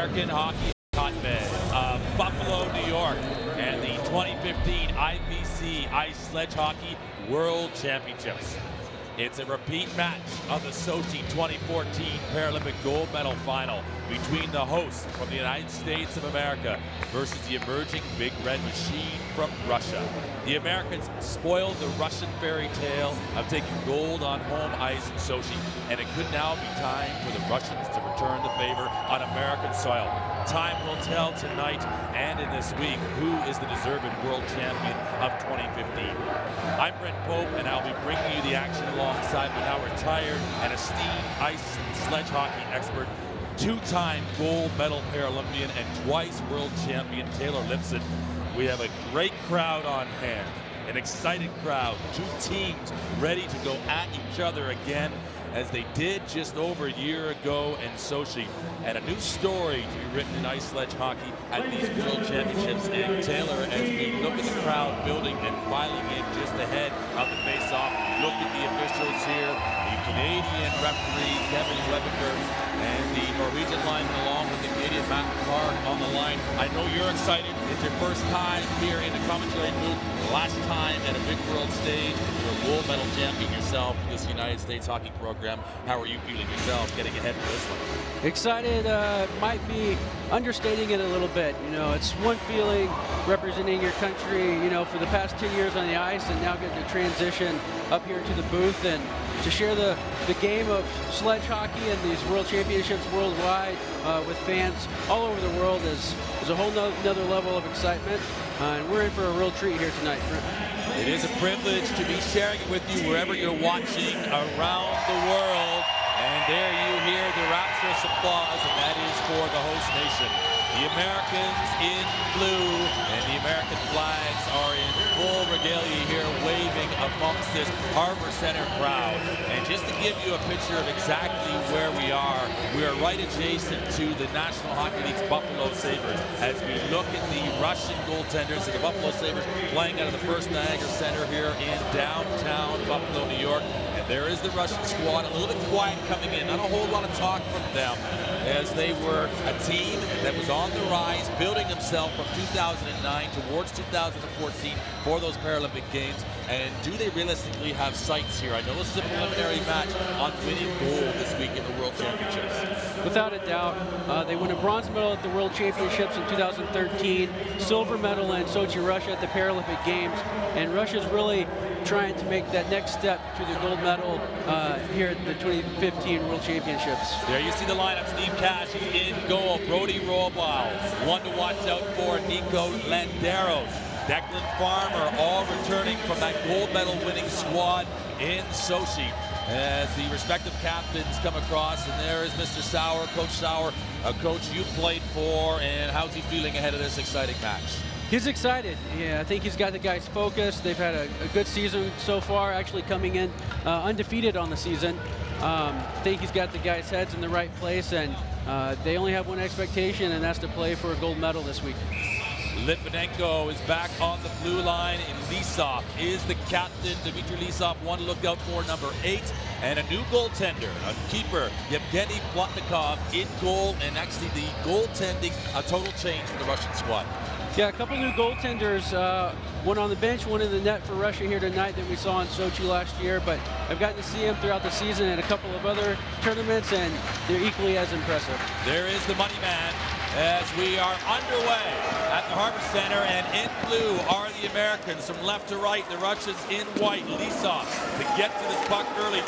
American hockey hotbed of Buffalo, New York, and the 2015 IPC Ice Sledge Hockey World Championships. It's a repeat match of the Sochi 2014 Paralympic gold medal final between the hosts from the United States of America versus the emerging Big Red Machine from Russia. The Americans spoiled the Russian fairy tale of taking gold on home ice in Sochi, and it could now be time for the Russians to return the favor on American soil. Time will tell tonight and in this week who is the deserved world champion of 2015. I'm Brent Pope, and I'll be bringing you the action alongside my now retired and esteemed ice and sledge hockey expert, two-time gold medal Paralympian and twice world champion Taylor Lipson. We have a great crowd on hand, an excited crowd, two teams ready to go at each other again as they did just over a year ago in Sochi, and a new story to be written in ice sledge hockey at these World Championships. And Taylor, as we look at the crowd building and filing in just ahead of the face-off, look at the officials here, the Canadian referee Kevin Webeker and the Norwegian lineman along with the Canadian Matt Clark on the line. I know you're excited. It's your first time here in the commentary booth. Last time at a big world stage. You're a gold medal champion yourself for this United States hockey program. How are you feeling yourself getting ahead for this one? Excited might be understating it a little bit. You know, it's one feeling representing your country, you know, for the past 10 years on the ice, and now getting to transition up here to the booth and to share the game of sledge hockey and these world championships worldwide with fans all over the world is a whole nother level of excitement. And we're in for a real treat here tonight. It is a privilege to be sharing it with you wherever you're watching around the world. And there you hear the rapturous applause, and that is for the host nation. The Americans in blue and the American flags are in full regalia here, waving amongst this Harbor Center crowd. And just to give you a picture of exactly where we are right adjacent to the National Hockey League's Buffalo Sabres as we look at the Russian goaltenders of the Buffalo Sabres playing out of the First Niagara Center here in downtown Buffalo, New York. And there is the Russian squad, a little bit quiet coming in, not a whole lot of talk from them, as they were a team that was on the rise, building themselves from 2009 towards 2014 for those Paralympic Games. And do they realistically have sights here? I know this is a preliminary match on winning gold this week in the World Championships. Without a doubt, they won a bronze medal at the World Championships in 2013, silver medal in Sochi, Russia at the Paralympic Games, and Russia's really trying to make that next step to the gold medal here at the 2015 World Championships. There you see the lineup. Steve Cash is in goal. Brody Roybal, one to watch out for, Nico Landeros, Declan Farmer, all returning from that gold medal winning squad in Sochi as the respective captains come across. And there is Mr. Sauer, Coach Sauer, a coach you played for, and how's he feeling ahead of this exciting match? He's excited. Yeah, I think he's got the guys focused. They've had a good season so far, actually coming in undefeated on the season. I think he's got the guys' heads in the right place, and they only have one expectation, and that's to play for a gold medal this week. Litvinenko is back on the blue line, and Lisov is the captain. Dmitry Lisov, one to look out for, number 8. And a new goaltender, a keeper, Yevgeny Plotnikov in goal, and actually the goaltending, a total change for the Russian squad. Yeah, a couple new goaltenders, one on the bench, one in the net for Russia here tonight that we saw in Sochi last year, but I've gotten to see him throughout the season at a couple of other tournaments, and they're equally as impressive. There is the money man as we are underway at the Harbor Center, and in blue are the Americans from left to right, the Russians in white. Lisov to get to this puck early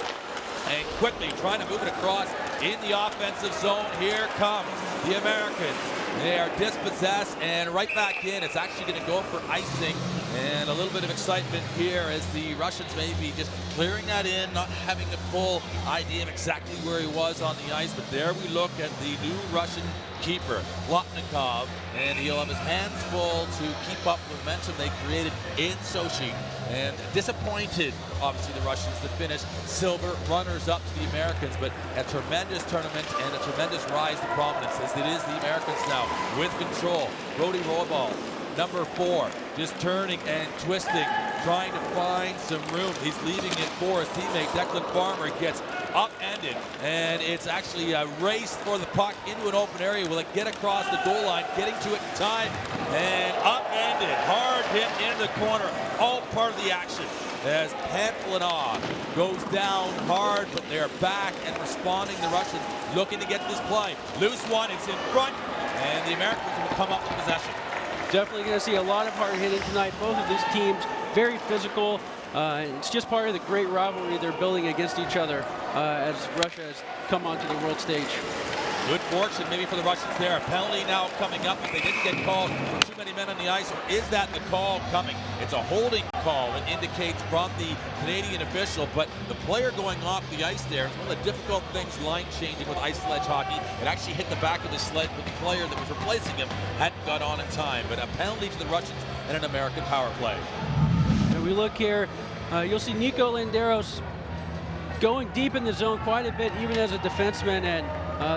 and quickly trying to move it across in the offensive zone. Here comes the Americans. They are dispossessed and right back in. It's actually going to go for icing, and a little bit of excitement here as the Russians may be just clearing that in, not having a full idea of exactly where he was on the ice. But there we look at the new Russian keeper, Plotnikov, and he'll have his hands full to keep up the momentum they created in Sochi. And disappointed, obviously, the Russians to finish silver runners-up to the Americans, but a tremendous tournament and a tremendous rise to prominence as it is the Americans now with control. Brody Roybal, number 4, just turning and twisting, trying to find some room. He's leaving it for his teammate. Declan Farmer gets upended, and it's actually a race for the puck into an open area. Will it get across the goal line, getting to it in time, and upended, hard hit into the corner, all part of the action as Pamplona goes down hard, but they're back and responding. The Russians looking to get this play. Loose one, it's in front, and the Americans will come up with possession. Definitely going to see a lot of hard hitting tonight. Both of these teams very physical. It's just part of the great rivalry they're building against each other as Russia has come onto the world stage. Good fortune maybe for the Russians there. A penalty now coming up if they didn't get called for too many men on the ice, or is that the call coming? It's a holding call, it indicates from the Canadian official, but the player going off the ice there is one of the difficult things line changing with ice sledge hockey. It actually hit the back of the sled, but the player that was replacing him hadn't got on in time. But a penalty to the Russians and an American power play. And we look here, you'll see Nico Landeros going deep in the zone quite a bit, even as a defenseman, and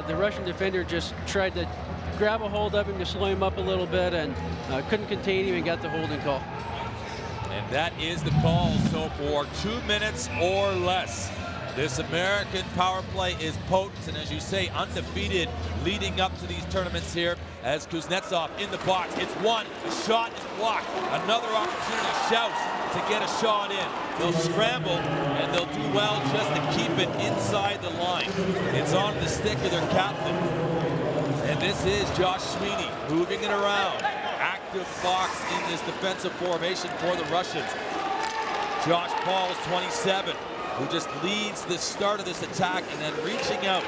the Russian defender just tried to grab a hold of him to slow him up a little bit, and couldn't contain him and got the holding call. And that is the call. So for 2 minutes or less, this American power play is potent, and as you say, undefeated leading up to these tournaments here. As Kuznetsov in the box, it's one, the shot is blocked. Another opportunity, Shouts to get a shot in. They'll scramble, and they'll do well just to keep it inside the line. It's on the stick of their captain. And this is Josh Sweeney moving it around. Active box in this defensive formation for the Russians. Josh Paul is 27. Who just leads the start of this attack, and then reaching out.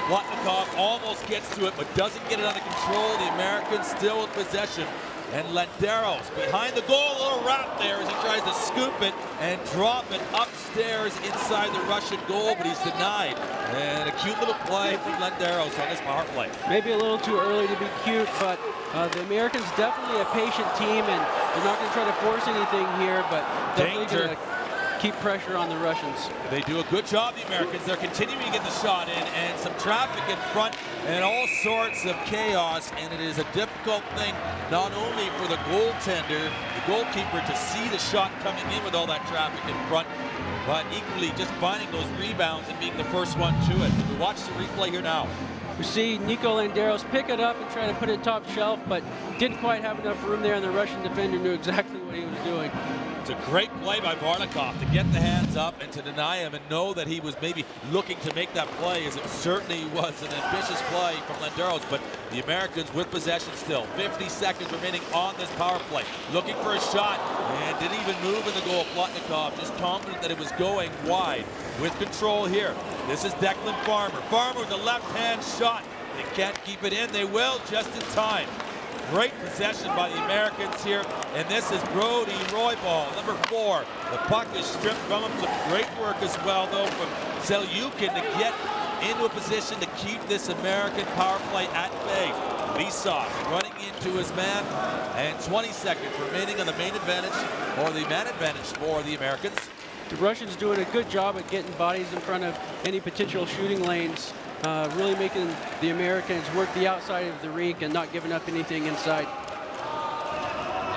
Plotnikov almost gets to it, but doesn't get it under control. The Americans still in possession. And Landeros behind the goal, a little wrap there as he tries to scoop it and drop it upstairs inside the Russian goal, but he's denied. And a cute little play from Landeros on this power play. Maybe a little too early to be cute, but the Americans definitely a patient team, and they're not going to try to force anything here, but definitely going to keep pressure on the Russians. They do a good job, the Americans. They're continuing to get the shot in, and some traffic in front, and all sorts of chaos, and it is a difficult thing, not only for the goaltender, the goalkeeper, to see the shot coming in with all that traffic in front, but equally just finding those rebounds and being the first one to it. We watch the replay here now. We see Nico Landeros pick it up and try to put it top shelf, but didn't quite have enough room there, and the Russian defender knew exactly what he was doing. It's a great play by Varnikov to get the hands up and to deny him and know that he was maybe looking to make that play, as it certainly was an ambitious play from Landeros, but the Americans with possession still. 50 seconds remaining on this power play. Looking for a shot and didn't even move in the goal. Plotnikov just confident that it was going wide with control here. This is Declan Farmer. Farmer with a left-hand shot. They can't keep it in. They will just in time. Great possession by the Americans here, and this is Brody Roybal, number 4. The puck is stripped from him. Some great work as well, though, from Selyukin to get into a position to keep this American power play at bay. Lisov running into his man, and 20 seconds remaining on the main advantage, or the man advantage for the Americans. The Russians doing a good job at getting bodies in front of any potential shooting lanes. Really making the Americans work the outside of the rink and not giving up anything inside.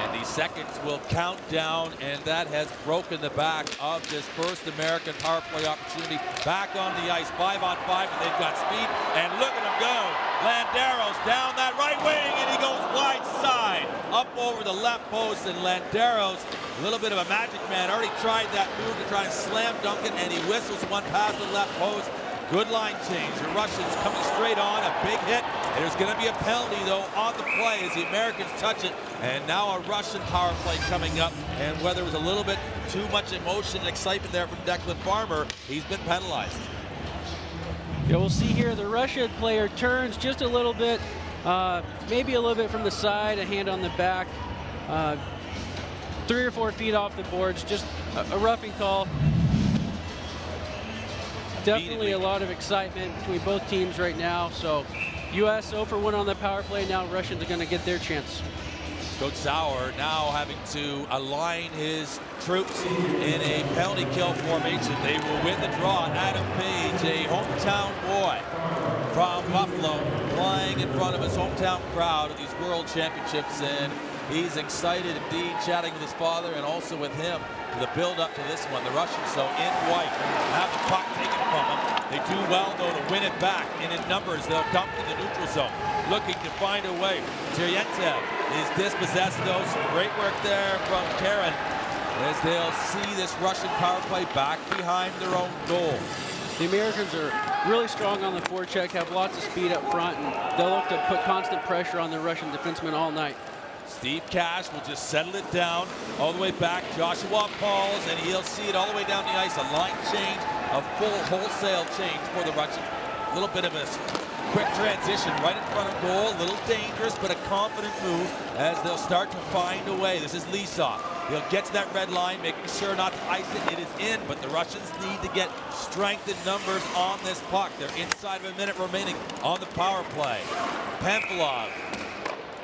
And the seconds will count down, and that has broken the back of this first American power play opportunity. Back on the ice, 5-on-5, and they've got speed, and look at him go. Landeros down that right wing, and he goes wide side, up over the left post, and Landeros, a little bit of a magic man, already tried that move to try and slam dunk it, and he whistles one past the left post. Good line change. The Russians coming straight on, a big hit. There's going to be a penalty, though, on the play as the Americans touch it. And now a Russian power play coming up. And whether it was a little bit too much emotion and excitement there from Declan Farmer, he's been penalized. Yeah, we'll see here the Russian player turns just a little bit, maybe a little bit from the side, a hand on the back, 3 or 4 feet off the boards, just a roughing call. Definitely a lot of excitement between both teams right now. So U.S. 0 for 1 on the power play. Now Russians are going to get their chance. Coach Sauer now having to align his troops in a penalty kill formation. They will win the draw. Adam Page, a hometown boy from Buffalo, playing in front of his hometown crowd at these World Championships. And He's excited indeed, chatting with his father and also with him for the build-up to this one. The Russians, so in white, have the puck taken from them. They do well, though, to win it back, and in numbers, they'll dump in the neutral zone, looking to find a way. Teryentev is dispossessed, though. Some great work there from Karen, as they'll see this Russian power play back behind their own goal. The Americans are really strong on the forecheck, have lots of speed up front, and they'll look to put constant pressure on the Russian defensemen all night. Steve Cash will just settle it down all the way back. Joshua Pauls, and he'll see it all the way down the ice. A line change, a full wholesale change for the Russians. A little bit of a quick transition right in front of goal. A little dangerous, but a confident move as they'll start to find a way. This is Lisov. He'll get to that red line, making sure not to ice it. It is in, but the Russians need to get strength in numbers on this puck. They're inside of a minute remaining on the power play. Pamphilov.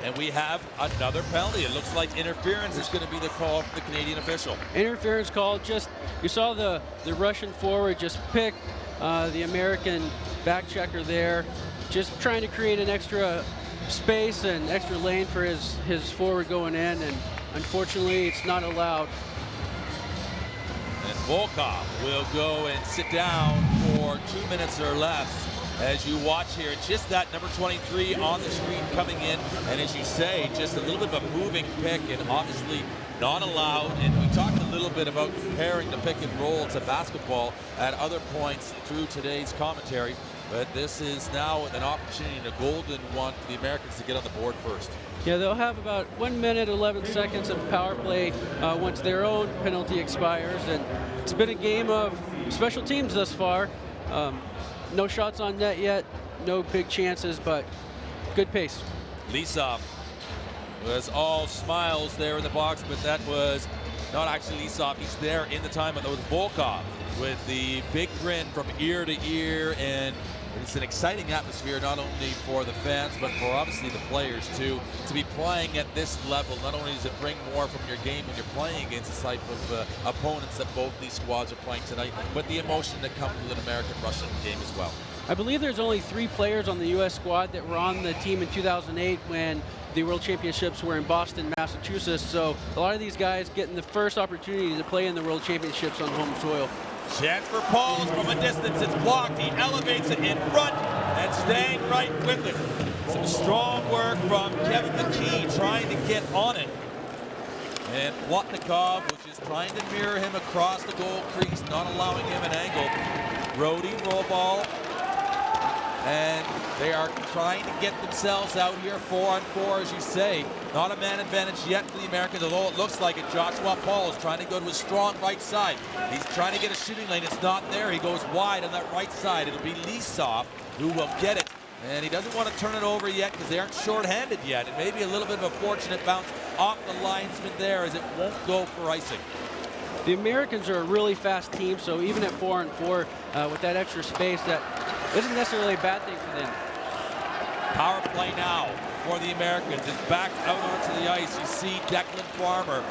And we have another penalty. It looks like interference is going to be the call from the Canadian official. Interference call. Just, you saw the Russian forward just pick the American back checker there, just trying to create an extra space and extra lane for his forward going in, and unfortunately it's not allowed. And Volkov will go and sit down for 2 minutes or less. As you watch here, just that number 23 on the screen coming in, and as you say, just a little bit of a moving pick, and obviously not allowed. And we talked a little bit about comparing the pick and roll to basketball at other points through today's commentary, but this is now an opportunity, and a golden one for the Americans to get on the board first. Yeah, they'll have about 1 minute, 11 seconds of power play once their own penalty expires, and it's been a game of special teams thus far. No shots on net yet, no big chances, but good pace. Lisov was all smiles there in the box, but that was not actually Lisov. He's there in the time, but that was Volkov with the big grin from ear to ear, and it's an exciting atmosphere, not only for the fans, but for obviously the players too, to be playing at this level. Not only does it bring more from your game when you're playing against the type of opponents that both these squads are playing tonight, but the emotion that comes with an American-Russian game as well. I believe there's only 3 players on the U.S. squad that were on the team in 2008 when the World Championships were in Boston, Massachusetts, so a lot of these guys getting the first opportunity to play in the World Championships on home soil. Chance for Pauls from a distance. It's blocked. He elevates it in front and staying right with it. Some strong work from Kevin McKee trying to get on it. And Plotnikov was just trying to mirror him across the goal crease, not allowing him an angle. Brody roll ball. And they are trying to get themselves out here 4-on-4, as you say. Not a man advantage yet for the Americans, although it looks like it. Joshua Paul is trying to go to his strong right side. He's trying to get a shooting lane. It's not there. He goes wide on that right side. It'll be Lisov who will get it. And he doesn't want to turn it over yet because they aren't short-handed yet. And maybe a little bit of a fortunate bounce off the linesman there, as it won't go for icing. The Americans are a really fast team, so even at 4-on-4, with that extra space, that isn't necessarily a bad thing for them. Power play now for the Americans. It's back out onto the ice. You see Declan Farmer,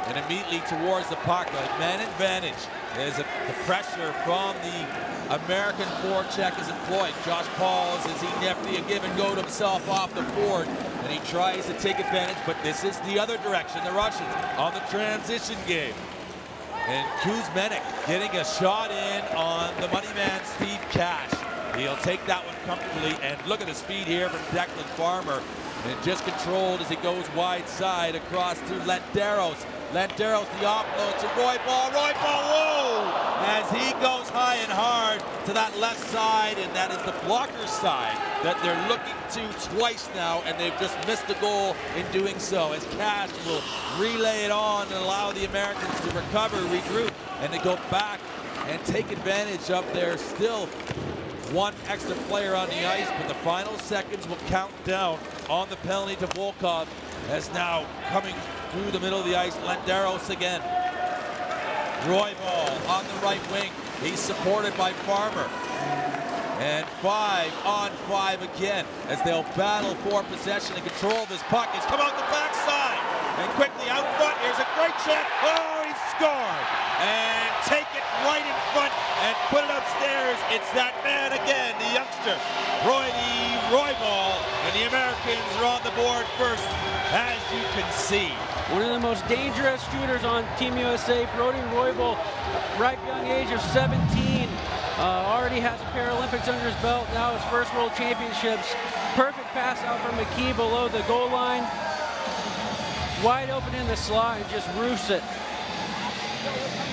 and immediately towards the puck, a man advantage. There's the pressure from the American forecheck is employed. Josh Pauls, is he nifty, a give and go to himself off the board, and he tries to take advantage, but this is the other direction. The Russians on the transition game. And Kuzmenik getting a shot in on the money man, Steve Cash. He'll take that one comfortably, and look at the speed here from Declan Farmer. And just controlled as he goes wide side across to Lenderos. Lenderos, the offload to Roybal. Roybal, whoa! As he goes high and hard to that left side, and that is the blocker side that they're looking to twice now, and they've just missed the goal in doing so, as Cash will relay it on and allow the Americans to recover, regroup, and to go back and take advantage of their still one extra player on the ice, but the final seconds will count down on the penalty to Volkov, as now coming through the middle of the ice, Lenderos again. Roybal on the right wing. He's supported by Farmer. And 5-on-5 again, as they'll battle for possession and control of this puck. It's come out the backside, and quickly out front. Here's a great chance. Oh, he scored! And take it right in front and put it upstairs. It's that man again, the youngster, Brody Roybal, and the Americans are on the board first, as you can see. One of the most dangerous shooters on Team USA, Brody Roybal, ripe young age of 17, already has a Paralympics under his belt, now his first World Championships. Perfect pass out from McKee below the goal line. Wide open in the slot and just roofs it.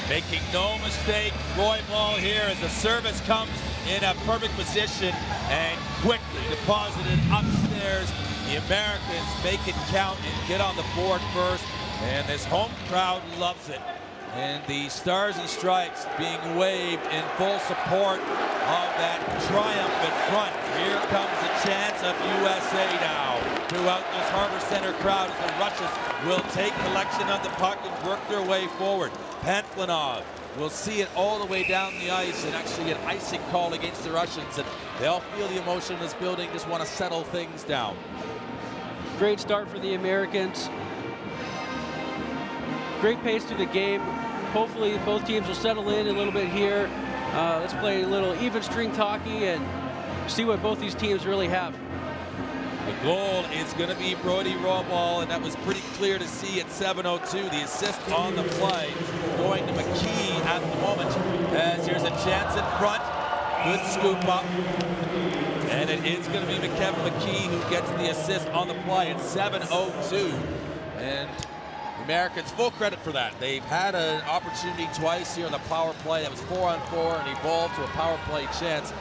Making no mistake, Roybal here as the service comes in a perfect position and quickly deposited upstairs. The Americans make it count and get on the board first, and this home crowd loves it. And the Stars and Stripes being waved in full support of that triumphant front. Here comes the chance of USA now throughout this Harbor Center crowd as the Russians will take collection of the puck and work their way forward. Pantlanov will see it all the way down the ice and actually an icing call against the Russians, and they'll feel the emotion in this building, just want to settle things down. Great start for the Americans. Great pace to the game. Hopefully both teams will settle in a little bit here. Let's play a little even strength hockey and see what both these teams really have. The goal is going to be Brody Roybal, and that was pretty clear to see at 7:02. The assist on the play going to McKee at the moment, as here's a chance in front. Good scoop up. And it is going to be Kevin McKee who gets the assist on the play at 7:02. And the Americans, full credit for that. They've had an opportunity twice here on the power play. That was 4-on-4 and evolved to a power play chance.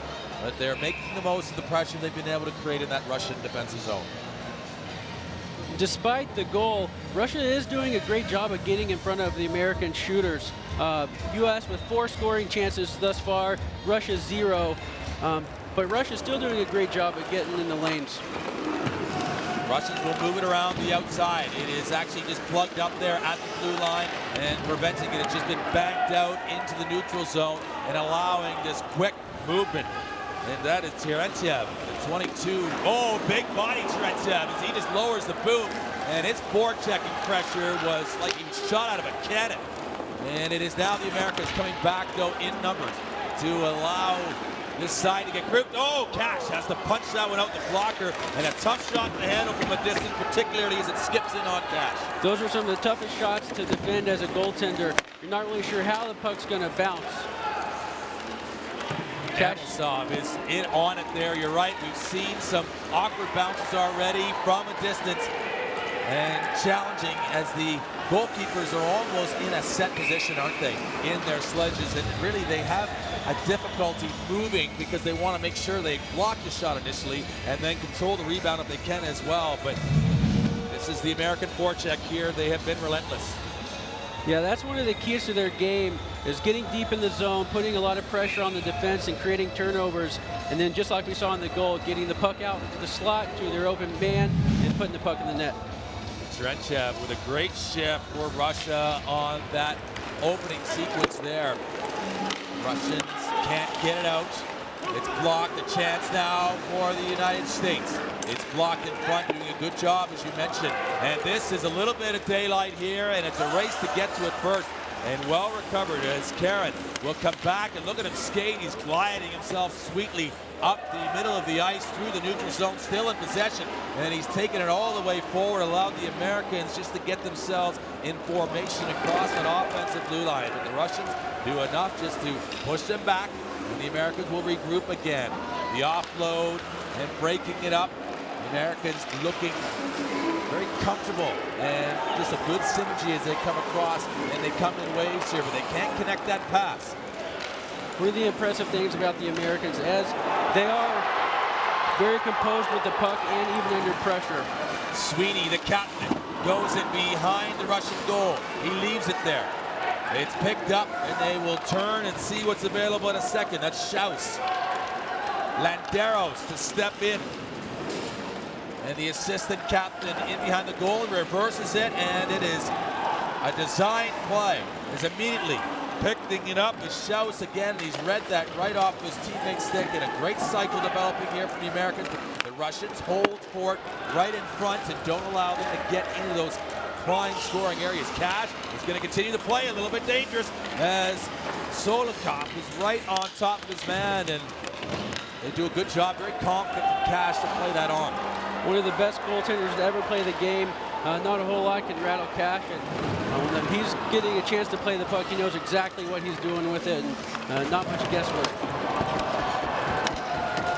But they're making the most of the pressure they've been able to create in that Russian defensive zone. Despite the goal, Russia is doing a great job of getting in front of the American shooters. U.S. with 4 scoring chances thus far, Russia 0. But Russia's still doing a great job of getting in the lanes. Russians will move it around the outside. It is actually just plugged up there at the blue line and preventing it. It's just been banked out into the neutral zone and allowing this quick movement. And that is Terentiev, the 22. Oh, big body Terentiev as he just lowers the boot. And his forechecking pressure was like he was shot out of a cannon. And it is now the Americans coming back, though, in numbers to allow this side to get grouped. Oh, Cash has to punch that one out the blocker, and a tough shot to handle from a distance, particularly as it skips in on Cash. Those are some of the toughest shots to defend as a goaltender. You're not really sure how the puck's going to bounce. Kaprizov is in on it there. You're right. We've seen some awkward bounces already from a distance, and challenging as the goalkeepers are almost in a set position, aren't they, in their sledges, and really they have a difficulty moving because they want to make sure they block the shot initially and then control the rebound if they can as well. But this is the American forecheck here. They have been relentless. Yeah, that's one of the keys to their game, is getting deep in the zone, putting a lot of pressure on the defense and creating turnovers, and then just like we saw in the goal, getting the puck out into the slot to their open man and putting the puck in the net. Terentiev with a great shift for Russia on that opening sequence there. Russians can't get it out. It's blocked. A chance now for the United States. It's blocked in front, doing a good job, as you mentioned. And this is a little bit of daylight here, and it's a race to get to it first. And well recovered as Karen will come back, and look at him skate. He's gliding himself sweetly up the middle of the ice through the neutral zone, still in possession, and he's taken it all the way forward, allowed the Americans just to get themselves in formation across an offensive blue line. But the Russians do enough just to push them back, and the Americans will regroup again. The offload and breaking it up. The Americans looking very comfortable, and just a good synergy as they come across, and they come in waves here, but they can't connect that pass. One of the impressive things about the Americans is they are very composed with the puck and even under pressure. Sweeney, the captain, goes in behind the Russian goal. He leaves it there. It's picked up, and they will turn and see what's available in a second. That's Schaus. Landeros to step in. And the assistant captain in behind the goal reverses it, and it is a design play. Is immediately picking it up is Schaus again. He's read that right off his teammate's stick, and a great cycle developing here from the Americans. The Russians hold for it right in front and don't allow them to get into those prime scoring areas. Cash is going to continue to play, a little bit dangerous as Solikov is right on top of his man, and they do a good job. Very confident from Cash to play that on. One of the best goaltenders to ever play the game. Not a whole lot can rattle Cash, and when he's getting a chance to play the puck, he knows exactly what he's doing with it, and not much guesswork.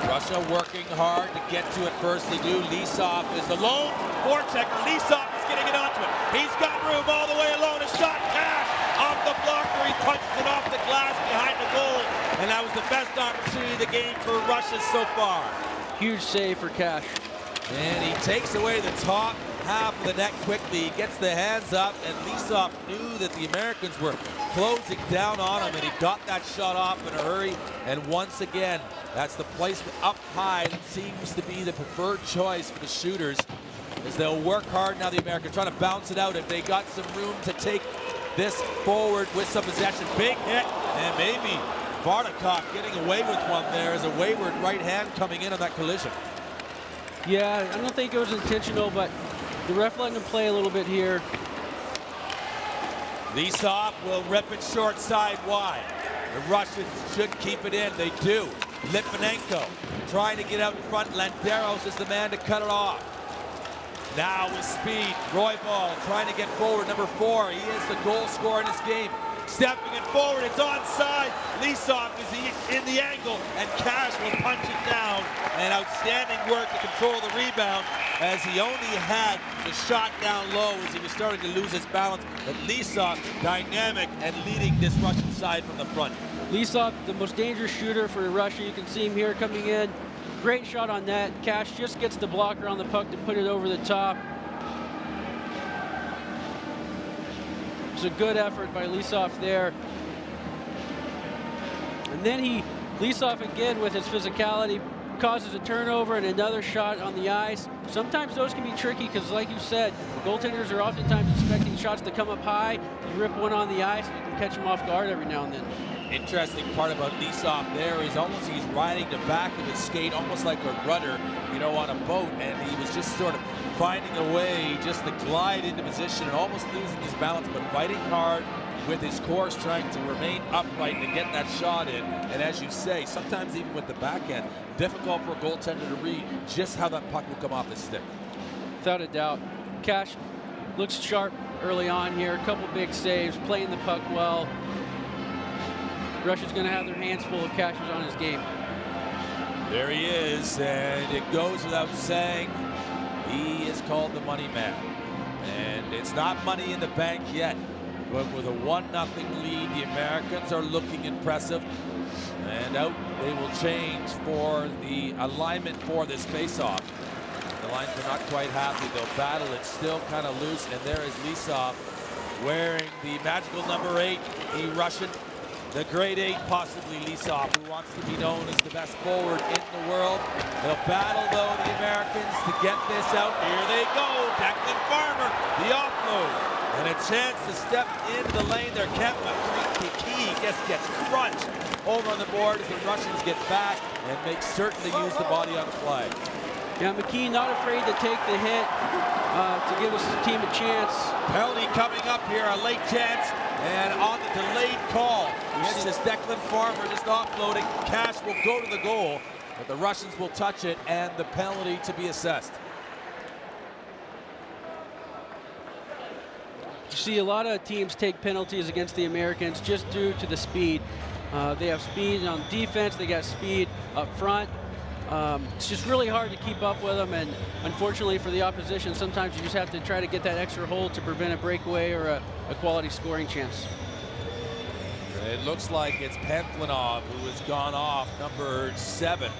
Russia working hard to get to it first. They do. Lisov is the lone forechecker. Lisov is getting it onto it. He's got room all the way alone. A shot. Cash off the blocker. He punches it off the glass behind the goal. And that was the best opportunity of the game for Russia so far. Huge save for Cash. And he takes away the top half of the net quickly. He gets the hands up, and Lisov knew that the Americans were closing down on him, and he got that shot off in a hurry. And once again, that's the placement up high that seems to be the preferred choice for the shooters, as they'll work hard now. The Americans trying to bounce it out. If they got some room to take this forward with some possession, big hit, and maybe Vardakov getting away with one there as a wayward right hand coming in on that collision. Yeah, I don't think it was intentional, but the ref letting him play a little bit here. Lisov will rip it short side wide. The Russians should keep it in. They do. Litvinenko trying to get out in front. Landeros is the man to cut it off. Now with speed, Roybal trying to get forward. Number 4, he is the goal scorer in this game. Stepping it forward, it's onside. Lisov is in the angle, and Cash will punch it down. And outstanding work to control the rebound, as he only had the shot down low as he was starting to lose his balance. But Lisov, dynamic and leading this Russian side from the front. Lisov, the most dangerous shooter for Russia. You can see him here coming in. Great shot on that. Cash just gets the blocker on the puck to put it over the top. It's a good effort by Lisov there. And then Lisov again with his physicality causes a turnover and another shot on the ice. Sometimes those can be tricky because, like you said, goaltenders are oftentimes expecting shots to come up high. You rip one on the ice, you can catch them off guard every now and then. Interesting part about Lisov there is almost he's riding the back of his skate, almost like a rudder, on a boat, and he was just sort of finding a way just to glide into position and almost losing his balance, but fighting hard with his course, trying to remain upright and get that shot in. And as you say, sometimes even with the backhand, difficult for a goaltender to read just how that puck will come off his stick. Without a doubt. Cash looks sharp early on here. A couple big saves, playing the puck well. Russia's going to have their hands full if Cash is on his game. There he is, and it goes without saying, he is called the money man. And it's not money in the bank yet, but with a 1-0 lead, the Americans are looking impressive. And out they will change for the alignment for this faceoff. The lines are not quite happy. They'll battle it still kind of loose, and there is Lisov wearing the magical number 8, the Russian. The grade 8, possibly Lisov, who wants to be known as the best forward in the world. They'll battle, though, the Americans to get this out. Here they go. Declan Farmer, the offload. And a chance to step into the lane there. Kempa, Kiki gets crunched over on the board as the Russians get back and make certain to use the body on the flag. Yeah, McKee not afraid to take the hit to give his team a chance. Penalty coming up here, a late chance. And on the delayed call, this is Declan Farmer just offloading. Cash will go to the goal, but the Russians will touch it, and the penalty to be assessed. You see a lot of teams take penalties against the Americans just due to the speed. They have speed on defense, they got speed up front. It's just really hard to keep up with them, and unfortunately for the opposition, sometimes you just have to try to get that extra hold to prevent a breakaway or a quality scoring chance. It looks like it's Pentlanov who has gone off, number 7.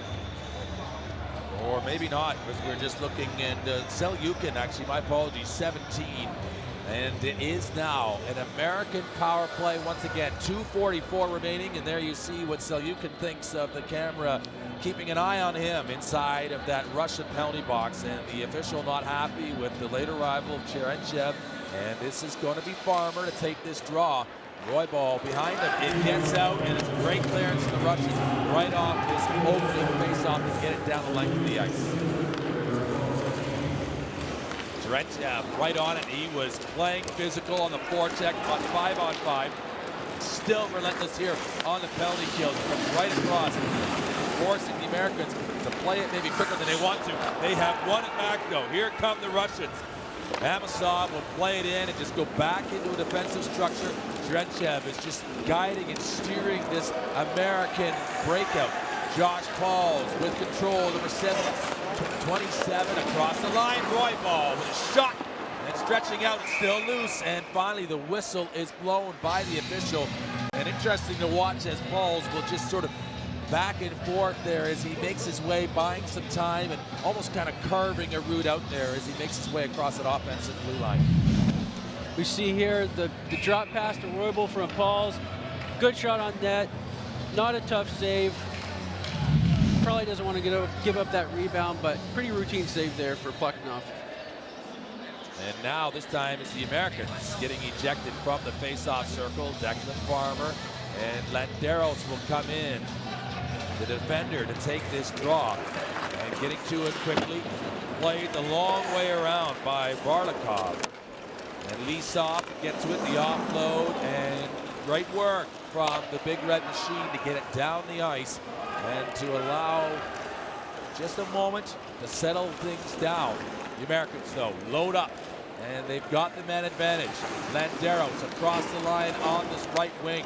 Or maybe not, because we're just looking, and Selyukin, actually, my apologies, 17. And it is now an American power play once again. 2:44 remaining, and there you see what Selyukin thinks of the camera, keeping an eye on him inside of that Russian penalty box. And the official not happy with the late arrival of Cherenchev. And this is going to be Farmer to take this draw. Roybal behind him. It gets out, and it's a great clearance to the Russians right off this opening face-off to get it down the length of the ice. Cherenchev right on it. He was playing physical on the forecheck on 5-on-5. still relentless here on the penalty kill. From right across, forcing the Americans to play it maybe quicker than they want to. They have won it back though. Here come the Russians. Amasov will play it in and just go back into a defensive structure. Drenchev is just guiding and steering this American breakout. Josh Pauls with control, number 27 across the line. Roybal with a shot and stretching out, it's still loose. And finally the whistle is blown by the official. And interesting to watch as Pauls will just sort of back and forth there as he makes his way, buying some time and almost kind of carving a route out there as he makes his way across that offensive blue line. We see here the drop pass to Roybal from Pauls. Good shot on net, not a tough save. Probably doesn't want to give up that rebound, but pretty routine save there for Plekhanov. And now this time it's the Americans getting ejected from the face-off circle. Declan Farmer and Landeros will come in, the defender, to take this draw. And getting to it quickly, played the long way around by Varlikov. And Lisov gets to it, the offload, and great work from the Big Red Machine to get it down the ice and to allow just a moment to settle things down. The Americans, though, load up, and they've got the man advantage. Landeros across the line on this right wing.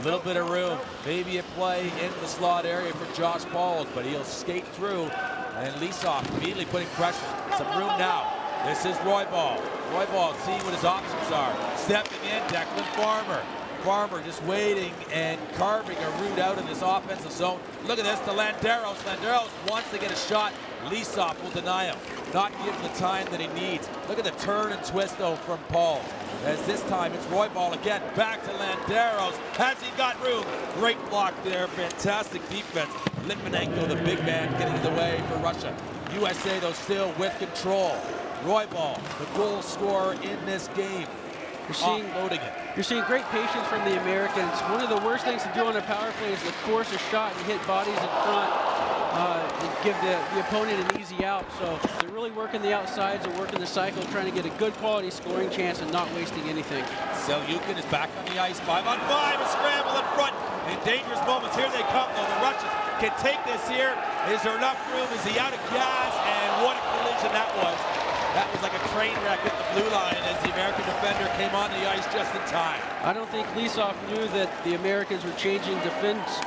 A little bit of room, maybe a play in the slot area for Josh Pauls, but he'll skate through, and Lisov immediately putting pressure. Some room now. This is Roybal. Roybal seeing what his options are. Stepping in, Declan Farmer. Farmer just waiting and carving a route out in this offensive zone. Look at this to Landeros. Landeros wants to get a shot. Lisov will deny him, not give him the time that he needs. Look at the turn and twist though from Pauls. As this time it's Roybal again, back to Landeros. Has he got room? Great block there, fantastic defense. Litvinenko, the big man, getting in the way for Russia. USA though still with control. Roybal, the goal scorer in this game. You're seeing great patience from the Americans. One of the worst things to do on a power play is to force a shot and hit bodies in front and give the opponent an easy out. So they're really working the outsides and working the cycle, trying to get a good quality scoring chance and not wasting anything. Selyukhin is back on the ice, 5-on-5, a scramble in front. In dangerous moments, here they come though. The Russians can take this here. Is there enough room? Is he out of gas? And what a collision that was. That was like a train wreck at the blue line as the American defender came on the ice just in time. I don't think Lisov knew that the Americans were changing defense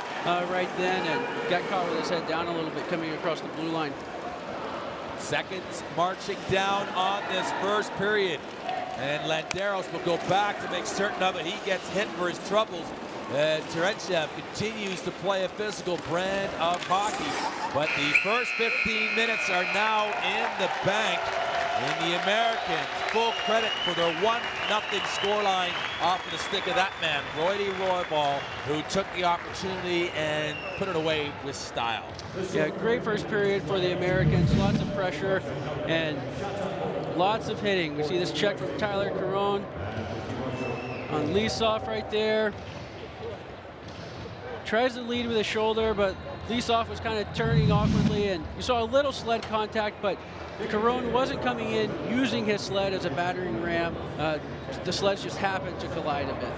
right then and got caught with his head down a little bit coming across the blue line. Seconds marching down on this first period. And Landeros will go back to make certain of it. He gets hit for his troubles. Terenchev continues to play a physical brand of hockey. But the first 15 minutes are now in the bank. And the Americans, full credit for their 1-0 scoreline off of the stick of that man, Roybal, who took the opportunity and put it away with style. Yeah, great first period for the Americans. Lots of pressure and lots of hitting. We see this check from Tyler Caron on Lisov right there. Tries to lead with a shoulder, but Lisov was kind of turning awkwardly, and you saw a little sled contact, but Caron wasn't coming in using his sled as a battering ram. The sleds just happened to collide a bit.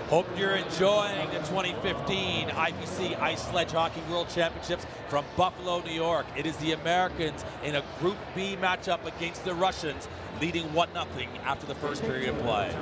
Hope you're enjoying the 2015 IPC Ice Sledge Hockey World Championships from Buffalo, New York. It is the Americans in a Group B matchup against the Russians, leading 1-0 after the first period of play.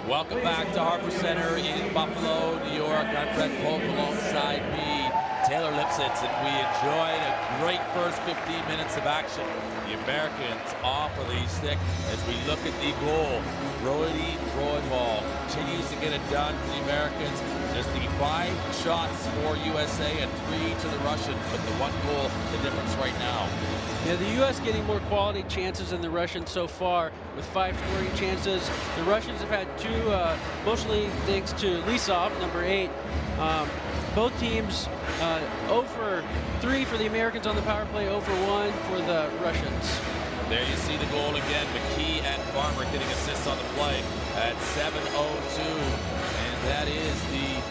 Welcome back to Harbor Center in Buffalo, New York. I'm Brett Polk, alongside me, Taylor Lipsitz, and we enjoyed a great first 15 minutes of action. The Americans off of the stick as we look at the goal. Brody Roybal continues to get it done for the Americans. Just the 5 shots for USA and 3 to the Russians, but the 1 goal, the difference right now. Yeah, the U.S. getting more quality chances than the Russians so far with 5 scoring chances. The Russians have had 2, mostly thanks to Lisov, number 8. Both teams 0 for 3 for the Americans on the power play, 0 for 1 for the Russians. There you see the goal again. McKee and Farmer getting assists on the play at 7:02. And that is the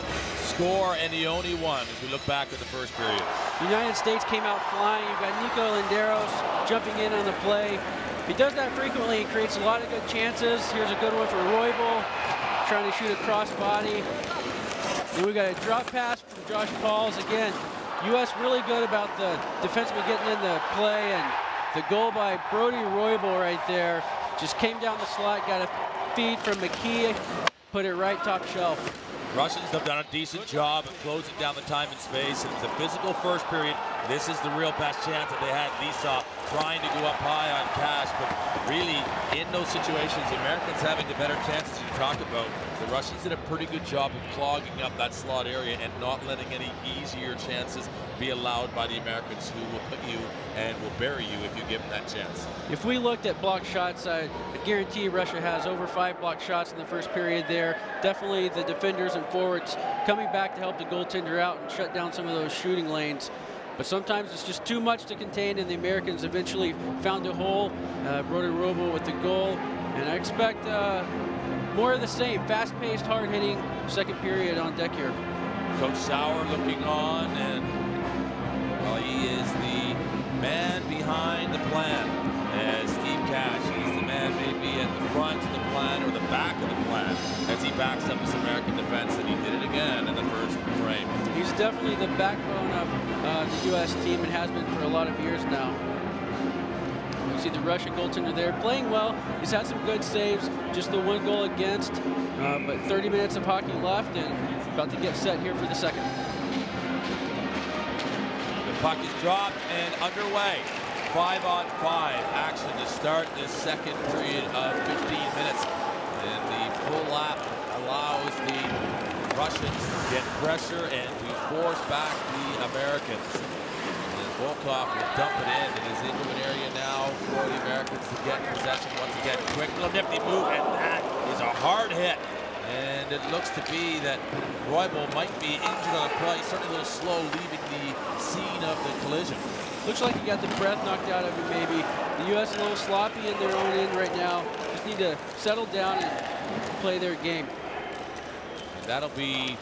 score and the only one as we look back at the first period. The United States came out flying. You've got Nico Linderos jumping in on the play. He does that frequently. He creates a lot of good chances. Here's a good one for Roybal, trying to shoot a cross body. Then we got a drop pass from Josh Pauls. Again, U.S. really good about the defenseman getting in the play, and the goal by Brody Roybal right there just came down the slot, got a feed from McKee, put it right top shelf. Russians have done a decent job of closing down the time and space. It's a physical first period. This is the real best chance that they had. Lisov trying to go up high on Cash, but really in those situations, the Americans having the better chances you talked about. The Russians did a pretty good job of clogging up that slot area and not letting any easier chances be allowed by the Americans, who will put you and will bury you if you give them that chance. If we looked at block shots, I guarantee Russia has over 5 block shots in the first period there. Definitely the defenders and forwards coming back to help the goaltender out and shut down some of those shooting lanes. But sometimes it's just too much to contain, and the Americans eventually found a hole. Brody Roybal with the goal, and I expect more of the same. Fast-paced, hard-hitting second period on deck here. Coach Sauer looking on, and well, he is the man behind the plan. As Steve Cash, he's the man maybe at the front of the plan or the back of the plan as he backs up this American defense, and he did it again in the first frame. He's definitely the backbone of the U.S. team and has been for a lot of years now. You see the Russian goaltender there playing well. He's had some good saves, just the 1 goal against, but 30 minutes of hockey left and about to get set here for the second. The puck is dropped and underway. 5-on-5 action to start this second period of 15 minutes. And the full lap allows the Russians to get pressure and to force back the Americans. And Volkov will dump it in. It is into an area now for the Americans to get possession once again. Quick little nifty move, and that is a hard hit. And it looks to be that Roybal might be injured on the play, certainly a little slow leaving the scene of the collision. Looks like he got the breath knocked out of him maybe. The U.S. a little sloppy in their own end right now. Just need to settle down and play their game. And that'll be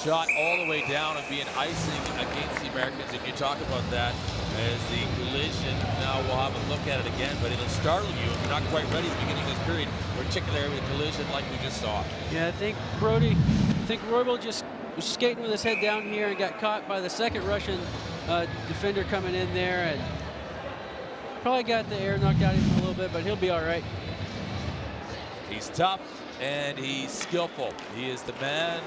shot all the way down and be an icing against the Americans. And you talk about that as the collision. Now we'll have a look at it again, but it'll startle you if you're not quite ready at the beginning of this period, particularly with a collision like we just saw. Yeah, I think Roybal just was skating with his head down here and got caught by the second Russian defender coming in there, and probably got the air knocked out of him a little bit, but he'll be all right. He's tough and he's skillful. He is the man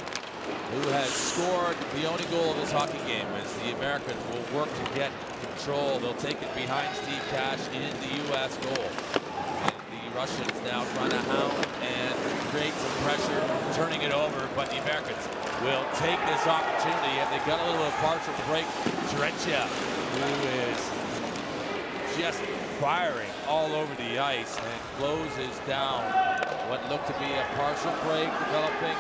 who has scored the only goal of his hockey game, as the Americans will work to get control. They'll take it behind Steve Cash in the U.S. goal. And the Russians now trying to hound and create some pressure, turning it over, but the Americans will take this opportunity, and they got a little bit of partial break. Trencia, who is just firing all over the ice, and closes down what looked to be a partial break developing.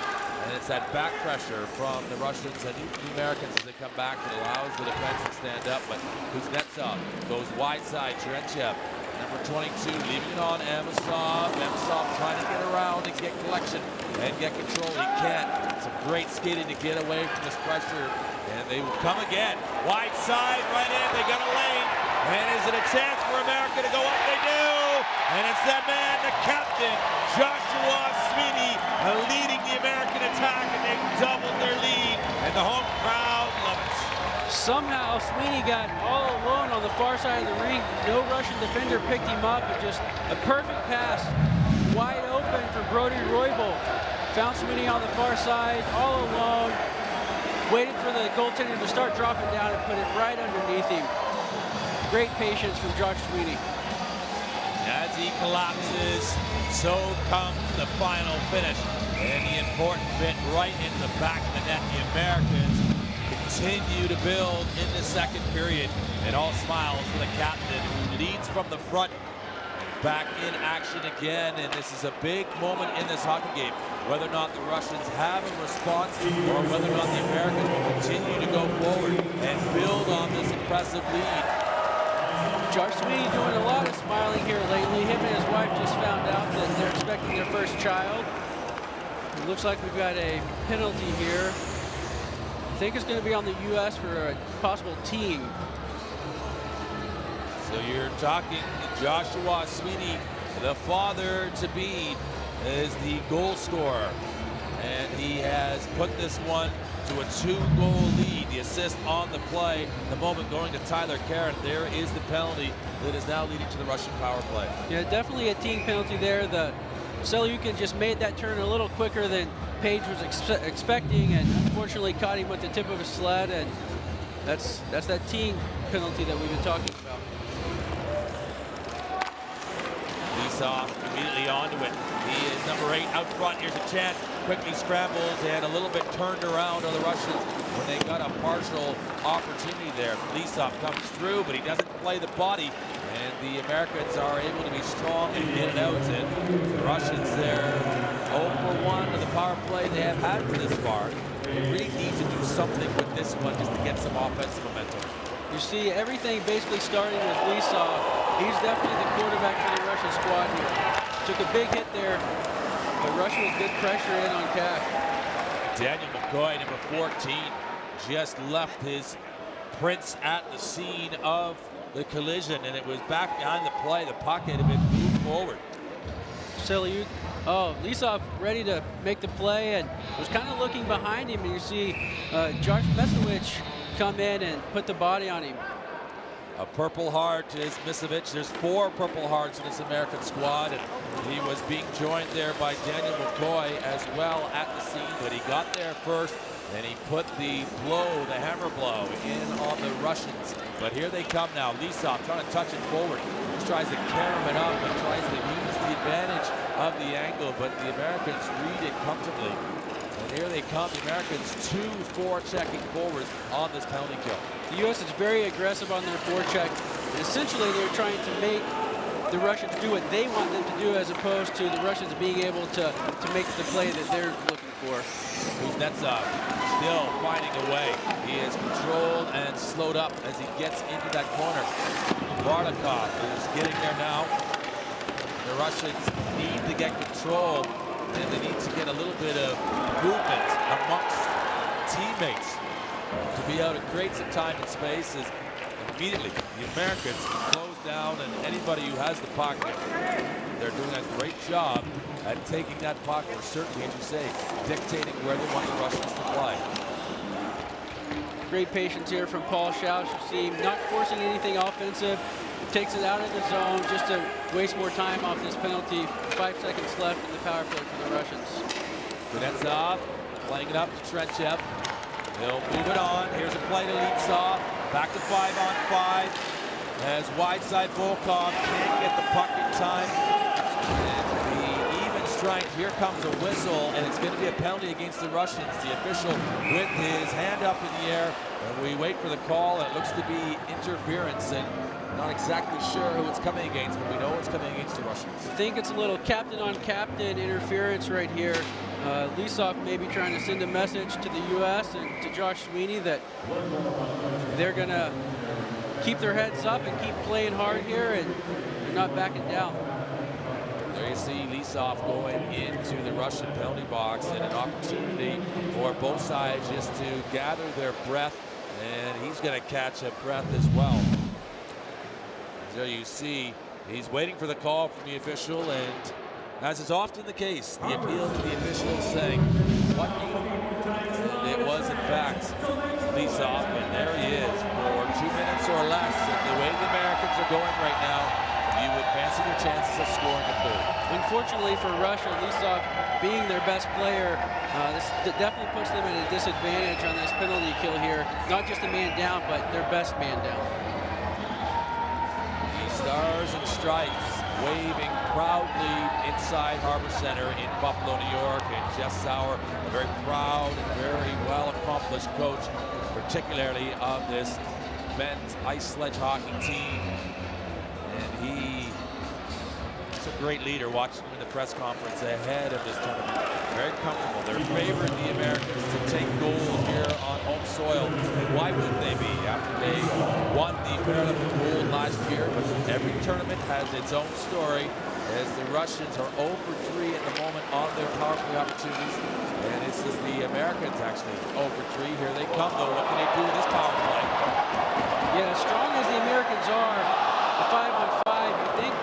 And it's that back pressure from the Russians and the Americans as they come back that allows the defense to stand up. But Kuznetsov goes wide side. Trencia, number 22, leaving it on Amosov. Amosov trying to get around and get collection and get control. He can't. Some great skating to get away from this pressure. And they will come again. Wide side, right in. They got a lane. And is it a chance for America to go up? They do. And it's that man, the captain, Joshua Sweeney, leading the American attack, and they've doubled their lead, and the home crowd love it. Somehow Sweeney got all alone on the far side of the rink. No Russian defender picked him up, and just a perfect pass wide open for Brody Roybal. Found Sweeney on the far side, all alone. Waited for the goaltender to start dropping down and put it right underneath him. Great patience from Josh Sweeney. As he collapses, so comes the final finish. And the important bit right in the back of the net. The Americans continue to build in the second period. And all smiles for the captain, who leads from the front. Back in action again, and this is a big moment in this hockey game. Whether or not the Russians have a response, or whether or not the Americans will continue to go forward and build on this impressive lead. Josh Sweeney doing a lot of smiling here lately. Him and his wife just found out that they're expecting their first child. It looks like we've got a penalty here. I think it's going to be on the U.S. for a possible team. So you're talking Joshua Sweeney, the father-to-be, is the goal scorer. And he has put this one to a 2-goal lead. The assist on the play, the moment going to Tyler Karen. There is the penalty that is now leading to the Russian power play. Yeah, definitely a team penalty there. The Selyukhin just made that turn a little quicker than Page was expecting, and unfortunately caught him with the tip of his sled, and that's that team penalty that we've been talking about. Off immediately onto it. He is number 8 out front. Here's a chance. Quickly scrambles and a little bit turned around on the Russians when they got a partial opportunity there. Lisov comes through, but he doesn't play the body, and the Americans are able to be strong and get it out. And the Russians there 0 for 1 on the power play they have had for this far. They really need to do something with this one just to get some offensive momentum. You see everything basically starting with Lisov. He's definitely the quarterback for the Russian squad here. Took a big hit there, but Russia with good pressure in on Cash. Daniel McCoy, number 14, just left his prints at the scene of the collision, and it was back behind the play. The puck had been moved forward. Selyukhin. Oh, Lisov ready to make the play and was kind of looking behind him, and you see Josh Mesowicz come in and put the body on him. A Purple Heart is Misovich. There's 4 Purple Hearts in this American squad, and he was being joined there by Daniel McCoy as well at the scene, but he got there first, and he put the blow, the hammer blow, in on the Russians. But here they come now. Lisov trying to touch it forward. Just tries to carom it up and tries to use the advantage of the angle, but the Americans read it comfortably. And here they come, the Americans 2 forechecking forwards on this penalty kill. The U.S. is very aggressive on their forecheck. Essentially, they're trying to make the Russians do what they want them to do, as opposed to the Russians being able to make the play that they're looking for. Kuznetsov still finding a way. He is controlled and slowed up as he gets into that corner. Bardakov is getting there now. The Russians need to get control, and they need to get a little bit of movement amongst teammates to be able to create some time and space. As immediately the Americans close down, and anybody who has the puck, they're doing a great job at taking that puck, or certainly, as you say, dictating where they want the Russians to play. Great patience here from Paul Schausch. You see him not forcing anything offensive. Takes it out of the zone just to waste more time off this penalty. 5 seconds left in the power play for the Russians. Kuznetsov playing it up to Trenchev. He'll move it on. Here's a play to Lisov. Back to 5-on-5. As wide side Volkov can't get the puck in time. And the even strength. Here comes a whistle, and it's going to be a penalty against the Russians. The official with his hand up in the air. And we wait for the call, and it looks to be interference. And not exactly sure who it's coming against, but we know it's coming against the Russians. I think it's a little captain-on-captain interference right here. Lisov may be trying to send a message to the U.S. and to Josh Sweeney that they're going to keep their heads up and keep playing hard here, and they're not backing down. There you see Lisov going into the Russian penalty box, and an opportunity for both sides just to gather their breath, and he's going to catch a breath as well. There you see, he's waiting for the call from the official, and as is often the case, the appeal to the official saying what it was in fact Lisov, and there he is for 2 minutes or less. And the way the Americans are going right now, you would fancy their chances of scoring a third. Unfortunately for Russia, Lisov being their best player, this definitely puts them at a disadvantage on this penalty kill here. Not just a man down, but their best man down. The Stars and Stripes waving proudly inside Harbor Center in Buffalo, New York. And Jeff Sauer, a very proud and very well-accomplished coach, particularly of this men's ice sledge hockey team. And he's a great leader. Watching him in the press conference ahead of this tournament. Very comfortable. They're favoring the Americans to take gold here on home soil. And why wouldn't they be after they won the Paralympic gold last year? But every tournament has its own story, as the Russians are 0 for 3 at the moment on their power play opportunities. And it's just the Americans actually 0 for 3. Here they come though. What can they do with this power play? Yeah, as strong as the Americans are, the 5-on-5, you think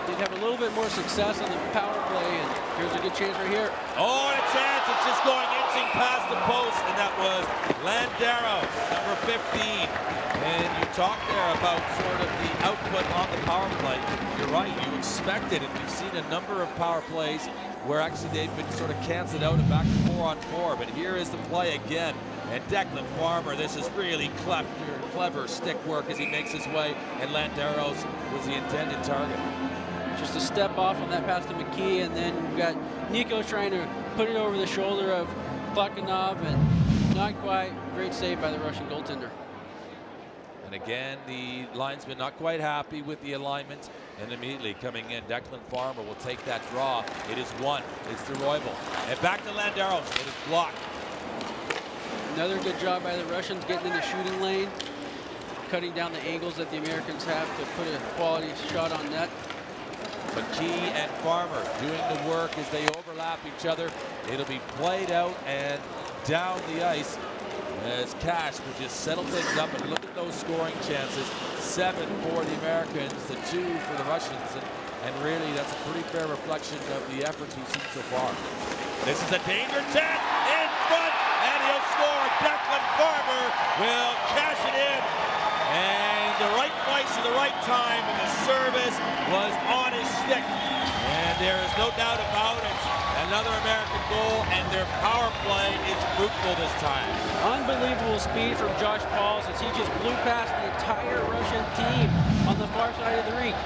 they'd have a little bit more success on the power play, and here's a good chance right here. Oh, and a chance. It's just going inching past the post, and that was Landero, number 15. And you talked there about sort of the output on the power play. You're right, you expect it, and we've seen a number of power plays where actually they've been sort of canceled out and back to 4-on-4. But here is the play again. And Declan Farmer, this is really clever stick work as he makes his way, and Landeros was the intended target. Just a step off on that pass to McKee, and then we've got Nico trying to put it over the shoulder of Plakhanov, and not quite. Great save by the Russian goaltender. And again, the linesman not quite happy with the alignment, and immediately coming in, Declan Farmer will take that draw. It is one. It's the Roybal. And back to Landeros. It is blocked. Another good job by the Russians getting in the shooting lane, cutting down the angles that the Americans have to put a quality shot on net. McKee and Farmer doing the work as they overlap each other. It'll be played out and down the ice as Cash will just settle things up. And look at those scoring chances. 7 for the Americans to 2 for the Russians. And really, that's a pretty fair reflection of the efforts we've seen so far. This is a danger check in front, and he'll score. Declan Farmer will cash it in. And the right place at the right time, and the service was on his stick. And there is no doubt about it. Another American goal, and their power play is fruitful this time. Unbelievable speed from Josh Pauls as he just blew past the entire Russian team on the far side of the rink.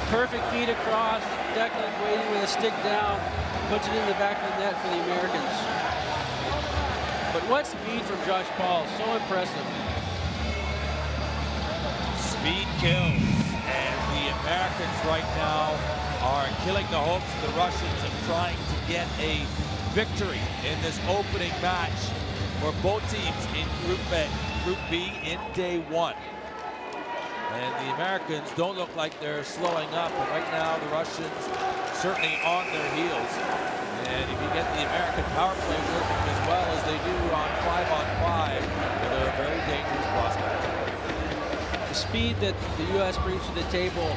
Perfect feed across. Declan waiting with a stick down, puts it in the back of the net for the Americans. But what speed from Josh Pauls, so impressive. Speed kills, and the Americans right now are killing the hopes of the Russians of trying to get a victory in this opening match for both teams in Group B in day one. And the Americans don't look like they're slowing up, but right now the Russians certainly on their heels. And if you get the American power play working as well as they do on 5-on-5, they're a very dangerous prospect. The speed that the U.S. brings to the table,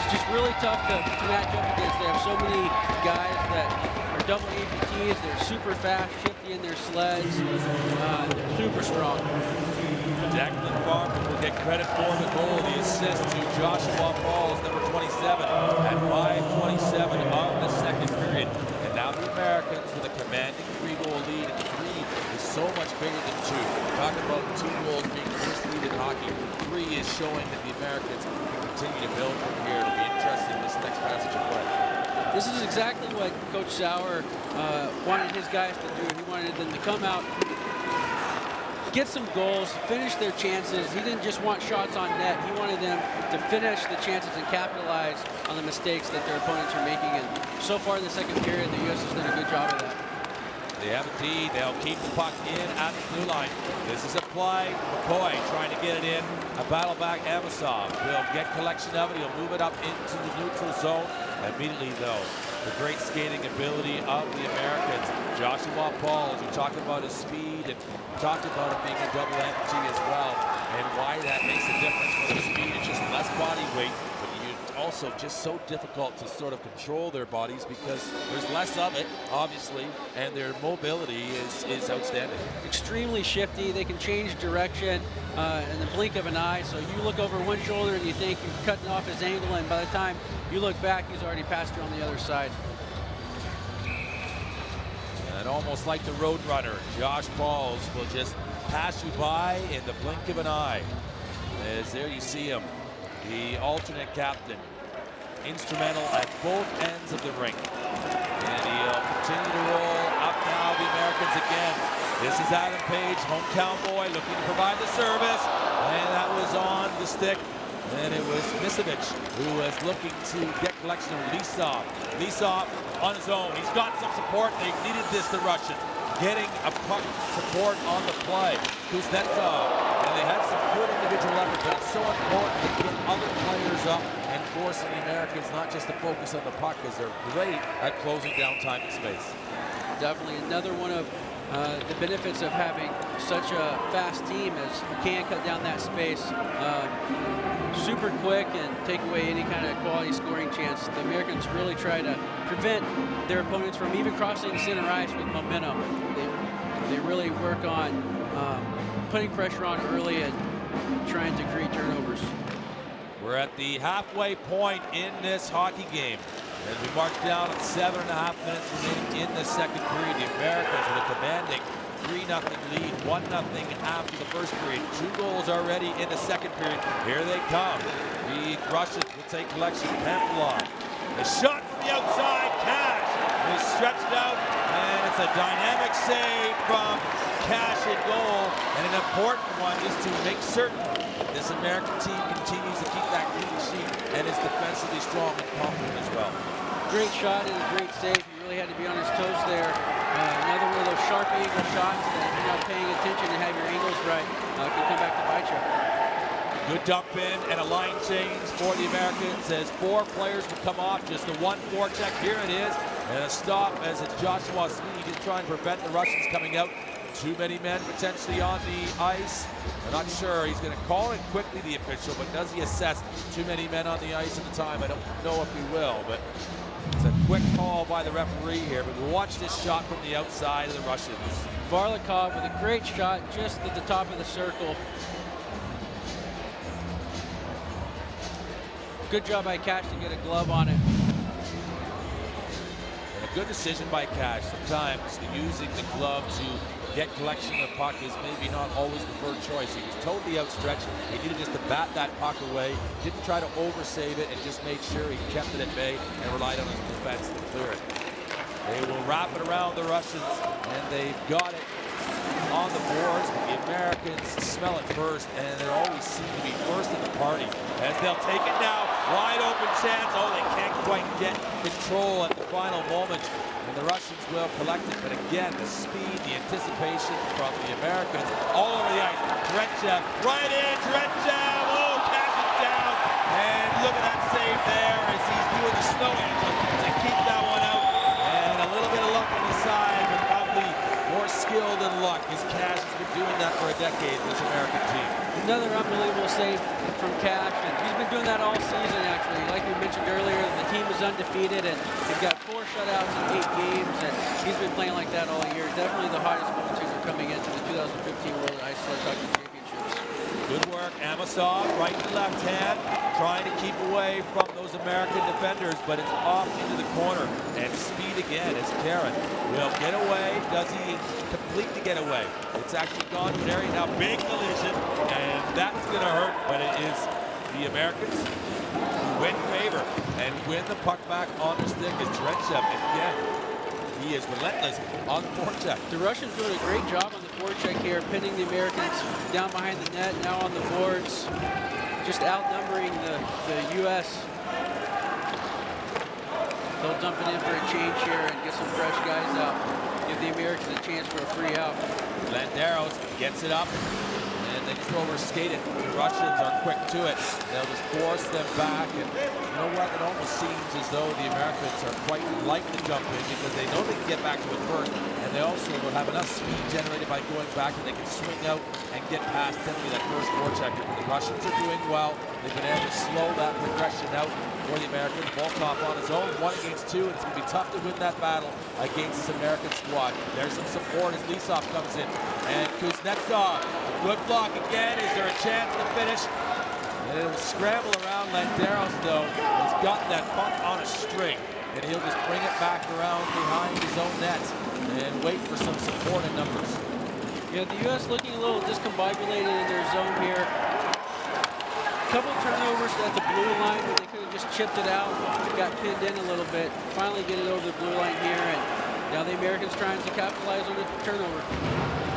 it's just really tough to match up against. They have so many guys that are double amputees. They're super fast, shifty in their sleds. They're super strong. Declan Farmer will get credit for the goal, the assist to Joshua Pauls, number 27, at 5:27 of the second period. And now the Americans with a commanding 3-goal lead, and 3 is so much bigger than 2. Talk about 2 goals being the first lead in hockey. 3 is showing that the Americans can continue to build from here. It'll be interesting this next passage of play. This is exactly what Coach Sauer wanted his guys to do. He wanted them to come out, get some goals, finish their chances. He didn't just want shots on net. He wanted them to finish the chances and capitalize on the mistakes that their opponents are making. And so far in the second period, the U.S. has done a good job of that. They have a lead. They'll keep the puck in at the blue line. This is a play. McCoy trying to get it in. A battle back. Amosov will get collection of it. He'll move it up into the neutral zone. Immediately, though, the great skating ability of the Americans. Joshua Pauls, you talked about his speed and talked about him being a double amputee as well, and why that makes a difference for the speed. It's just less body weight, but you also just so difficult to sort of control their bodies because there's less of it, obviously, and their mobility is outstanding. Extremely shifty. They can change direction in the blink of an eye. So you look over one shoulder and you think you're cutting off his angle, and by the time you look back, he's already passed you on the other side. And almost like the road runner, Josh Pauls will just pass you by in the blink of an eye. As there you see him, the alternate captain, instrumental at both ends of the rink. And he'll continue to roll up now, the Americans again. This is Adam Page, hometown boy, looking to provide the service. And that was on the stick. And it was Misevic who was looking to get collection of Lisov. Lisov on his own. He's got some support. They needed this, the Russian. Getting a puck support on the play. Kuznetsov. And they had some good individual effort, but it's so important to get other players up and forcing the Americans not just to focus on the puck, because they're great at closing down time and space. Definitely another one of the benefits of having such a fast team is you can cut down that space super quick and take away any kind of quality scoring chance. The Americans really try to prevent their opponents from even crossing center ice with momentum. They really work on putting pressure on early and trying to create turnovers. We're at the halfway point in this hockey game. As we march down at 7.5 minutes remaining in the second period, the Americans with a commanding 3-0 lead, 1-0 after the first period. 2 goals already in the second period. Here they come. The Russians will take collection. Pamplon. A shot from the outside. Cash is stretched out, and it's a dynamic save from Cash in goal. And an important one is to make certain this American team continues to keep that clean sheet and is defensively strong and confident as well. Great shot and a great save. He really had to be on his toes there. Another one of those sharp angle shots that if you're not paying attention and have your angles right, can come back to bite you. Good dump in and a line change for the Americans as 4 players will come off. Just the one forecheck. Here it is. And a stop as it's Joshua Sweeney to try and prevent the Russians coming out. Too many men potentially on the ice. I'm not sure. He's going to call it quickly, the official, but does he assess too many men on the ice at the time? I don't know if he will, but it's a quick call by the referee here. But we'll watch this shot from the outside of the Russians. Varlikov with a great shot just at the top of the circle. Good job by Cash to get a glove on it. And a good decision by Cash. Sometimes using the glove to get collection of the puck is maybe not always the preferred choice. He was totally outstretched. He needed just to bat that puck away. Didn't try to oversave it and just made sure he kept it at bay and relied on his defense to clear it. They will wrap it around the Russians, and they've got it on the boards. But the Americans smell it first, and they always seem to be first in the party. As they'll take it now, wide open chance. Oh, they can't quite get control at the final moment. And the Russians will collect it, but again, the speed, the anticipation from the Americans all over the ice. Drenchev, right in, Drenchev, oh, cash it down. And look at that save there as he's doing the snow angel to keep that one out. And a little bit of luck on the side, but probably more skill than luck, as Cash has been doing that for a decade with this American team. Another unbelievable save from Cash, and he's been doing that all season, actually. Like we mentioned earlier, the team is undefeated, and they've got 4 shutouts in 8 games, and he's been playing like that all year. Definitely the hottest goaltender coming into the 2015 World Ice Sledge Hockey Championships. Good work, Amosov, right and left hand, trying to keep away from those American defenders, but it's off into the corner. And speed again as Karen will get away. Does he complete the getaway? It's actually gone to an area now. Big collision, and that's going to hurt, but it is the Americans who win favor and win the puck back on the stick as Drenchev again. He is relentless on the forecheck. The Russians doing a great job on the forecheck here, pinning the Americans down behind the net, now on the boards, just outnumbering the U.S. They'll dump it in for a change here and get some fresh guys out. Give the Americans a chance for a free out. Landeros gets it up, and they over skated. The Russians are quick to it. They'll just force them back, and you know what? It almost seems as though the Americans are quite like to jump in because they know they can get back to it first, and they also will have enough speed generated by going back, and they can swing out and get past definitely that first forechecker. The Russians are doing well. They've been able to slow that progression out for the Americans. Volkov on his own, 1 against 2, and it's going to be tough to win that battle against this American squad. There's some support as Lisov comes in, and Kuznetsov, good block again. Is there a chance to finish? And it'll scramble around. Landeros, though, has gotten that puck on a string, and he'll just bring it back around behind his own net and wait for some support in numbers. Yeah, the U.S. looking a little discombobulated in their zone here. Couple turnovers at the blue line where they could have just chipped it out, got pinned in a little bit, finally get it over the blue line here, and now the Americans trying to capitalize on the turnover.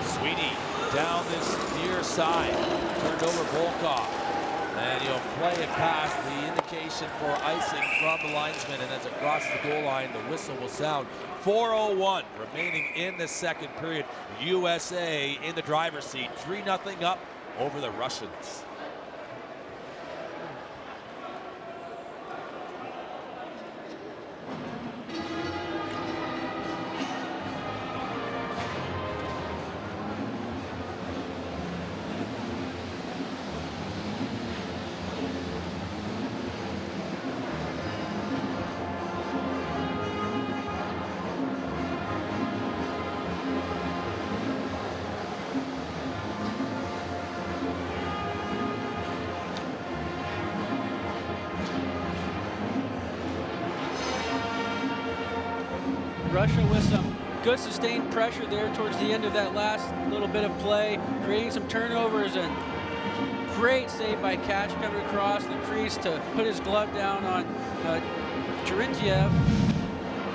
Sweeney down this near side, turned over Volkov, and he'll play it past the indication for icing from the linesman, and as it crosses the goal line, the whistle will sound. 4:01 remaining in the second period. USA in the driver's seat, 3-0 up over the Russians. Russia with some good sustained pressure there towards the end of that last little bit of play, creating some turnovers, and great save by Cash coming across the crease to put his glove down on Terentiev.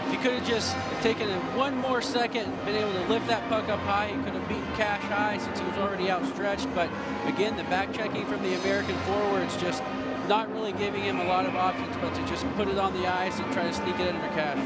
If he could have just taken it one more second and been able to lift that puck up high, he could have beaten Cash high since he was already outstretched. But again, the back checking from the American forwards just not really giving him a lot of options, but to just put it on the ice and try to sneak it under Cash.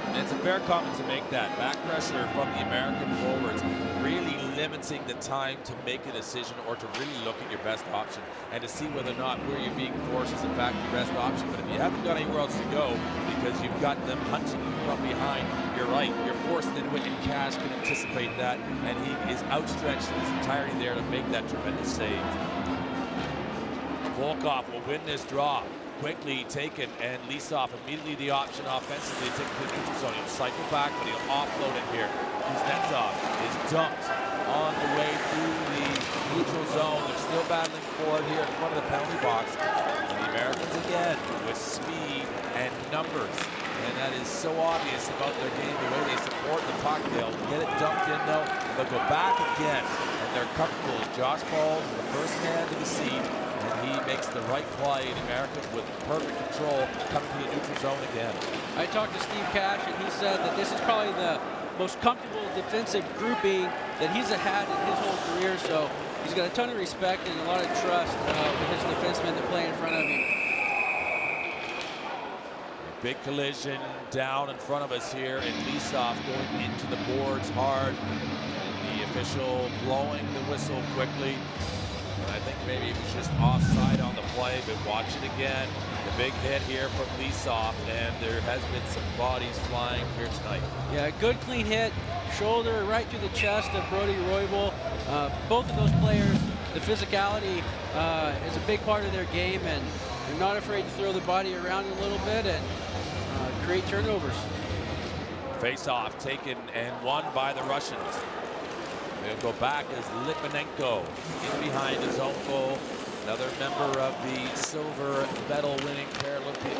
And it's a fair comment to make that. Back pressure from the American forwards really limiting the time to make a decision or to really look at your best option and to see whether or not where you're being forced is in fact your best option. But if you haven't got anywhere else to go because you've got them hunting you from behind, you're right. You're forced into it, and Cash can anticipate that, and he is outstretched in his entirety there to make that tremendous save. Volkov will win this draw. Quickly taken, and Lisov immediately the option offensively to take the neutral zone. He'll cycle back, but he'll offload it here. Kuznetsov is dumped on the way through the neutral zone. They're still battling for it here in front of the penalty box. And the Americans again with speed and numbers. And that is so obvious about their game, the way they support the puck. They'll get it dumped in though. They'll go back again, and they're comfortable. Josh Paul, the first man to the seat. And he makes the right play, and Americans with perfect control coming to the neutral zone again. I talked to Steve Cash, and he said that this is probably the most comfortable defensive grouping that he's had in his whole career, so he's got a ton of respect and a lot of trust with his defensemen that play in front of him. A big collision down in front of us here, and Lisov going into the boards hard. And the official blowing the whistle quickly. I think maybe it was just offside on the play, but watch it again. The big hit here from Lisov, and there has been some bodies flying here tonight. Yeah, good clean hit, shoulder right to the chest of Brody Roybal. Both of those players, the physicality is a big part of their game, and they're not afraid to throw the body around a little bit and create turnovers. Face-off taken and won by the Russians. They'll go back as Litvinenko in behind his own goal. Another member of the silver medal winning Paralympic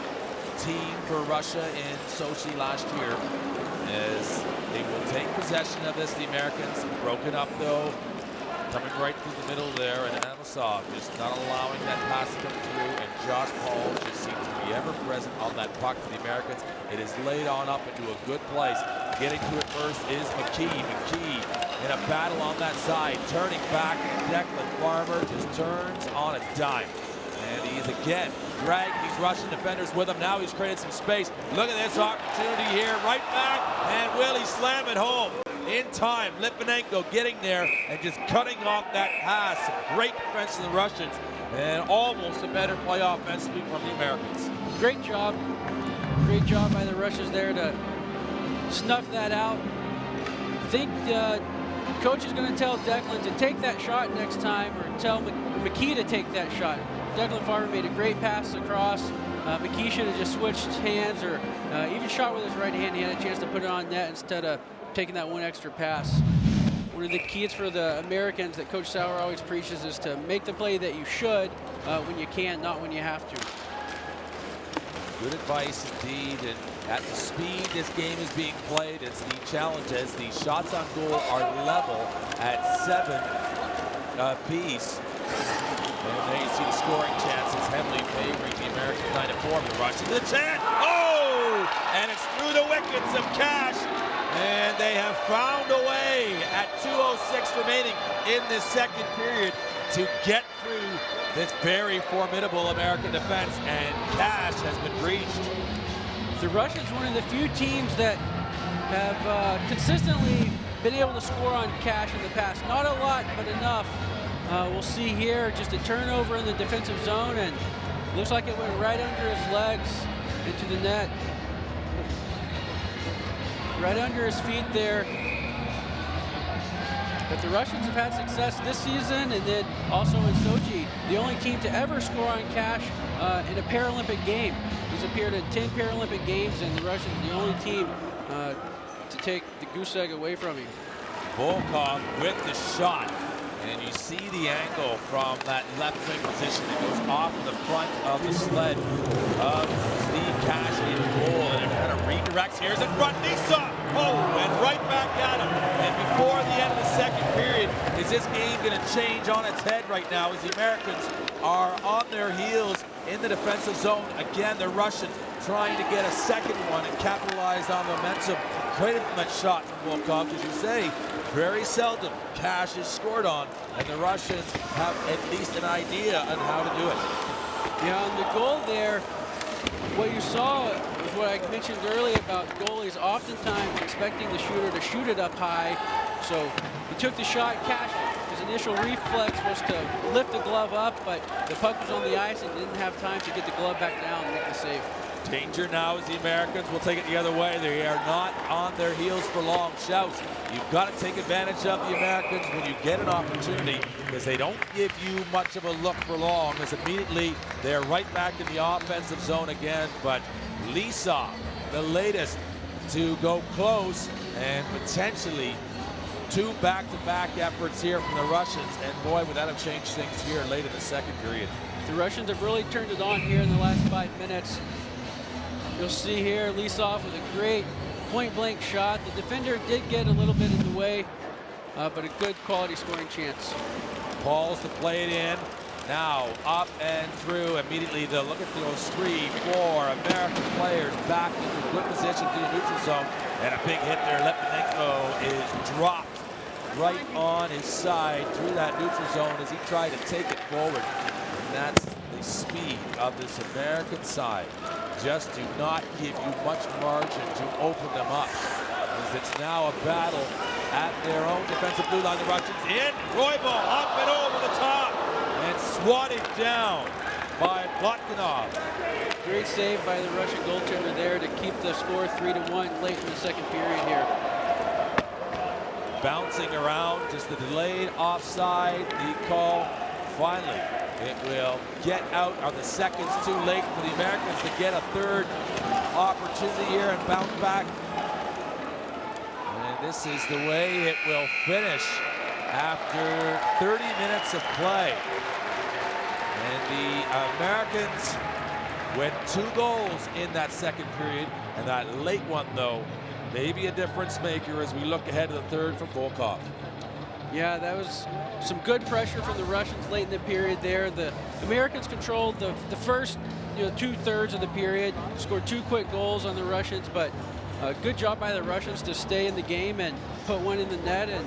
team for Russia in Sochi last year. As they will take possession of this, the Americans broken up though, coming right through the middle there, and Anosov just not allowing that pass to come through, and Josh Paul just seems to be ever present on that puck for the Americans. It is laid on up into a good place. Getting to it first is McKee. McKee in a battle on that side, turning back, and Declan Farmer just turns on a dime. And he's again dragging these Russian defenders with him. Now he's created some space. Look at this opportunity here, right back, and will he slam it home? in time. Litvinenko getting there and just cutting off that pass. Great defense of the Russians and almost a better play offensively from the Americans. Great job by the Russians there to snuff that out. I think coach is going to tell Declan to take that shot next time, or tell McKee to take that shot. Declan Farmer made a great pass across. McKee should have just switched hands, or even shot with his right hand. He had a chance to put it on net instead of taking that one extra pass. One of the keys for the Americans that Coach Sauer always preaches is to make the play that you should when you can, not when you have to. Good advice indeed, and at the speed this game is being played, it's the challenge as the shots on goal are level at 7 apiece. And there you see the scoring chances heavily favoring the American 9-4. The Russians the chance. Oh! And it's through the wickets of Cash. And they have found a way at 2:06 remaining in this second period to get through this very formidable American defense, and Cash has been breached. The Russians, one of the few teams that have consistently been able to score on Cash in the past. Not a lot, but enough. We'll see here just a turnover in the defensive zone, and looks like it went right under his legs into the net. Right under his feet there. But the Russians have had success this season, and then also in Sochi, the only team to ever score on Cash in a Paralympic game. He's appeared in 10 Paralympic games, and the Russians the only team to take the goose egg away from him. Volkov with the shot, and you see the angle from that left wing position that goes off the front of the sled of Steve Cash in goal, and it kind of redirects. Here's in front, Nisa! Oh, and right back at him. And before the end of the second period, is this game going to change on its head right now as the Americans are on their heels in the defensive zone? Again, the Russians trying to get a second one and capitalize on the momentum created from that shot from Volkov. As you say, very seldom Cash is scored on, and the Russians have at least an idea on how to do it. Yeah, on the goal there, what you saw was what I mentioned earlier about goalies oftentimes expecting the shooter to shoot it up high. So he took the shot. Cash, his initial reflex was to lift the glove up, but the puck was on the ice and didn't have time to get the glove back down and make the save. Danger now as the Americans will take it the other way. They are not on their heels for long. Shouts, you've got to take advantage of the Americans when you get an opportunity, because they don't give you much of a look for long, as immediately they're right back in the offensive zone again. But Lisa, the latest to go close, and potentially 2 back-to-back efforts here from the Russians, and boy, would that have changed things here late in the second period. The Russians have really turned it on here in the last 5 minutes. You'll see here Lisov with a great point-blank shot. The defender did get a little bit in the way, but a good quality scoring chance. Pauls to play it in. Now up and through immediately. To look at those 3-4 American players back into good position to the neutral zone, and a big hit there. Litvinenko is dropped right on his side through that neutral zone as he tried to take it forward. And that's the speed of this American side. Just do not give you much margin to open them up, as it's now a battle at their own defensive blue line. The Russians in, Roybal up and over the top, and swatted down by Plotkinov. Great save by the Russian goaltender there to keep the score 3-1 late in the second period here. Bouncing around, just the delayed offside, the call. Finally, it will get out on the seconds too late for the Americans to get a third opportunity here and bounce back. And this is the way it will finish after 30 minutes of play. And the Americans with 2 goals in that second period, and that late one, though, maybe a difference maker as we look ahead to the third from Volkov. Yeah, that was some good pressure from the Russians late in the period there. The Americans controlled the first 2/3 of the period, scored 2 quick goals on the Russians, but good job by the Russians to stay in the game and put one in the net, and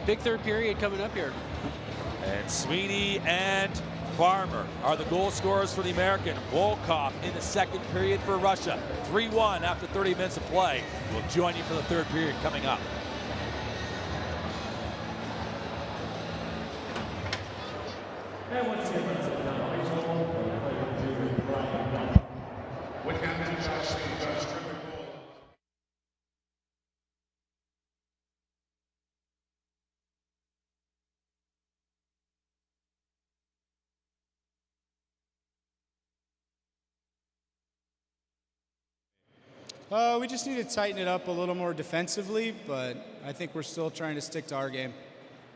a big third period coming up here. And Sweeney and Farmer are the goal scorers for the American. Volkov in the second period for Russia. 3-1 after 30 minutes of play. We'll join you for the third period coming up. With Captain Josh Lee, Judge Griffin Cole. We just need to tighten it up a little more defensively, but I think we're still trying to stick to our game.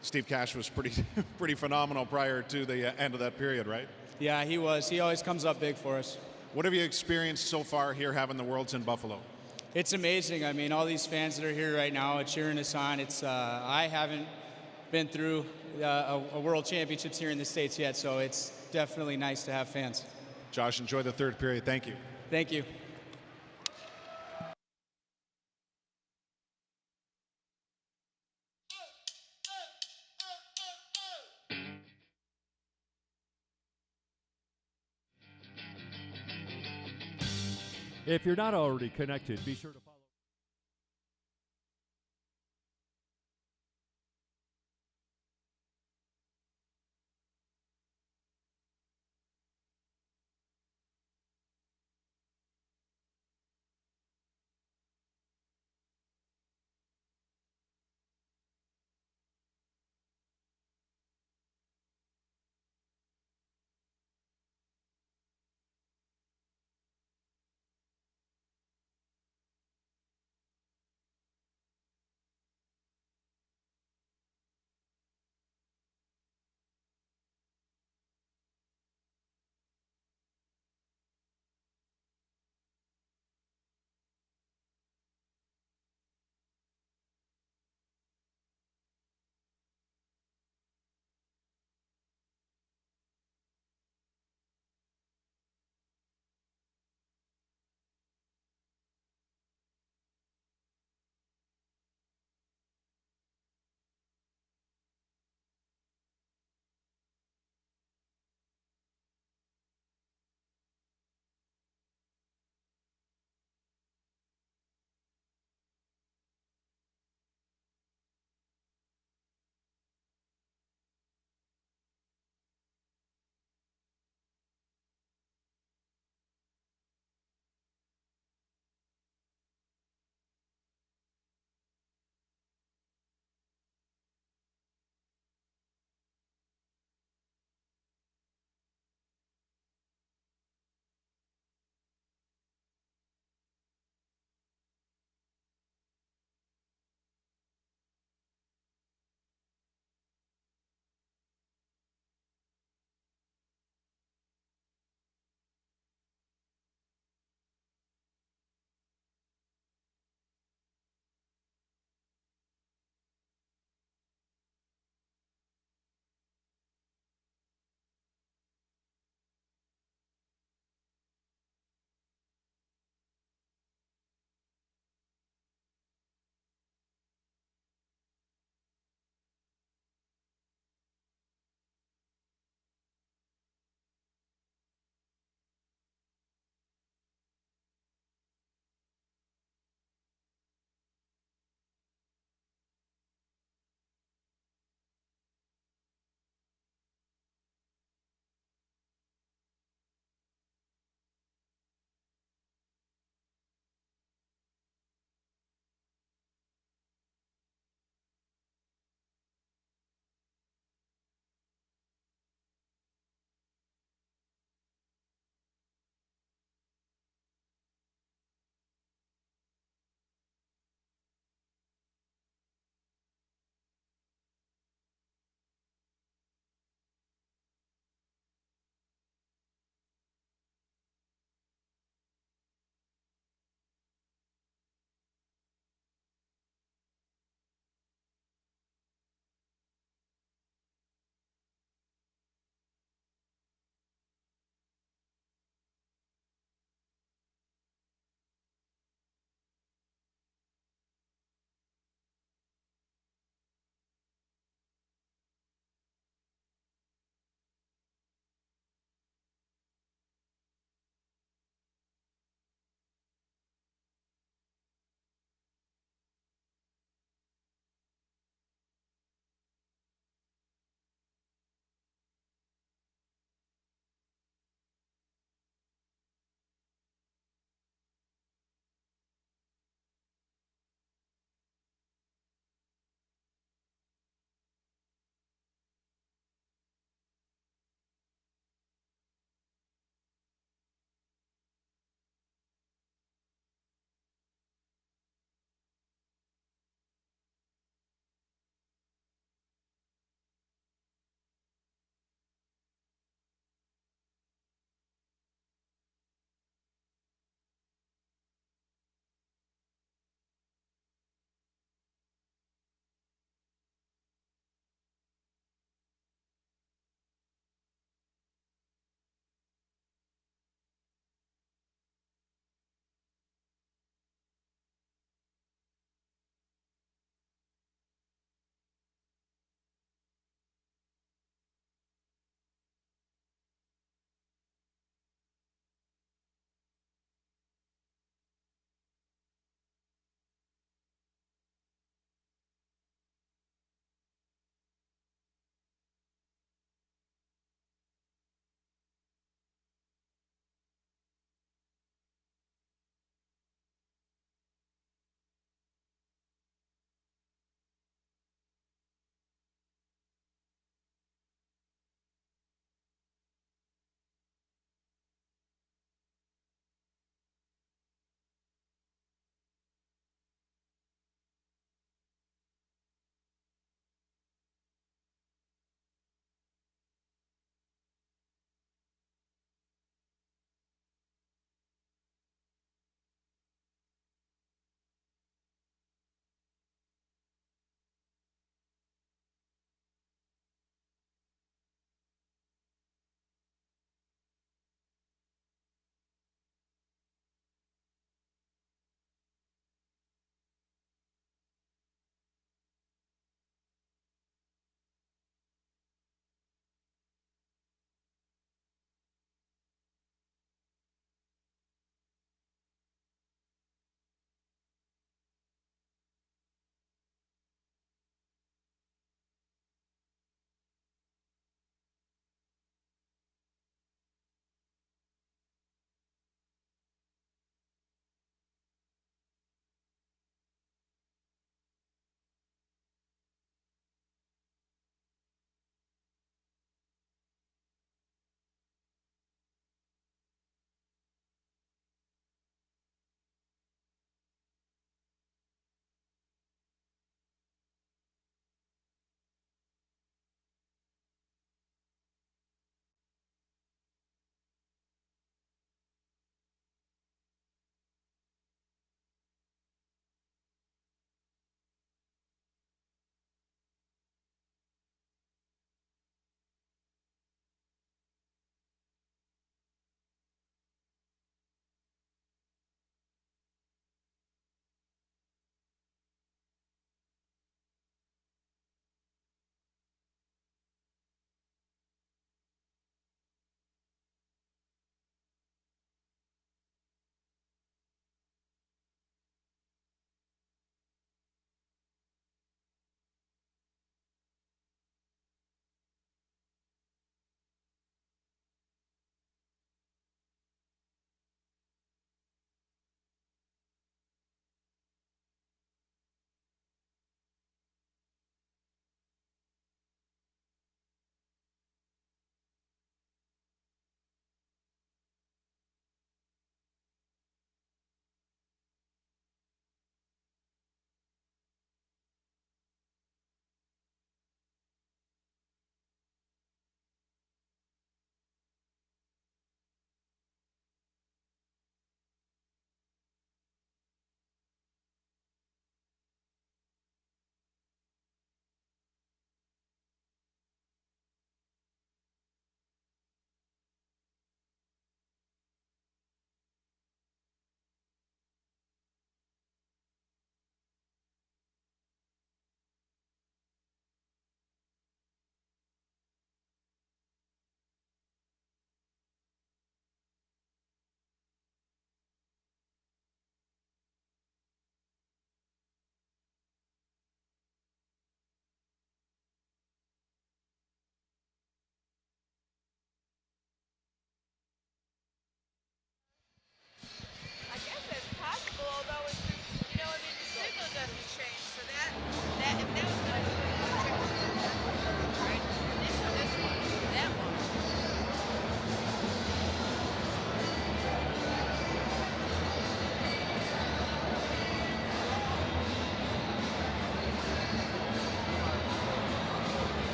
Steve Cash was pretty phenomenal prior to the end of that period, right? Yeah, he was. He always comes up big for us. What have you experienced so far here having the Worlds in Buffalo? It's amazing. I mean, all these fans that are here right now cheering us on. It's I haven't been through a World Championships here in the States yet, so it's definitely nice to have fans. Josh, enjoy the third period. Thank you. Thank you. If you're not already connected, be sure to follow.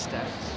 stats.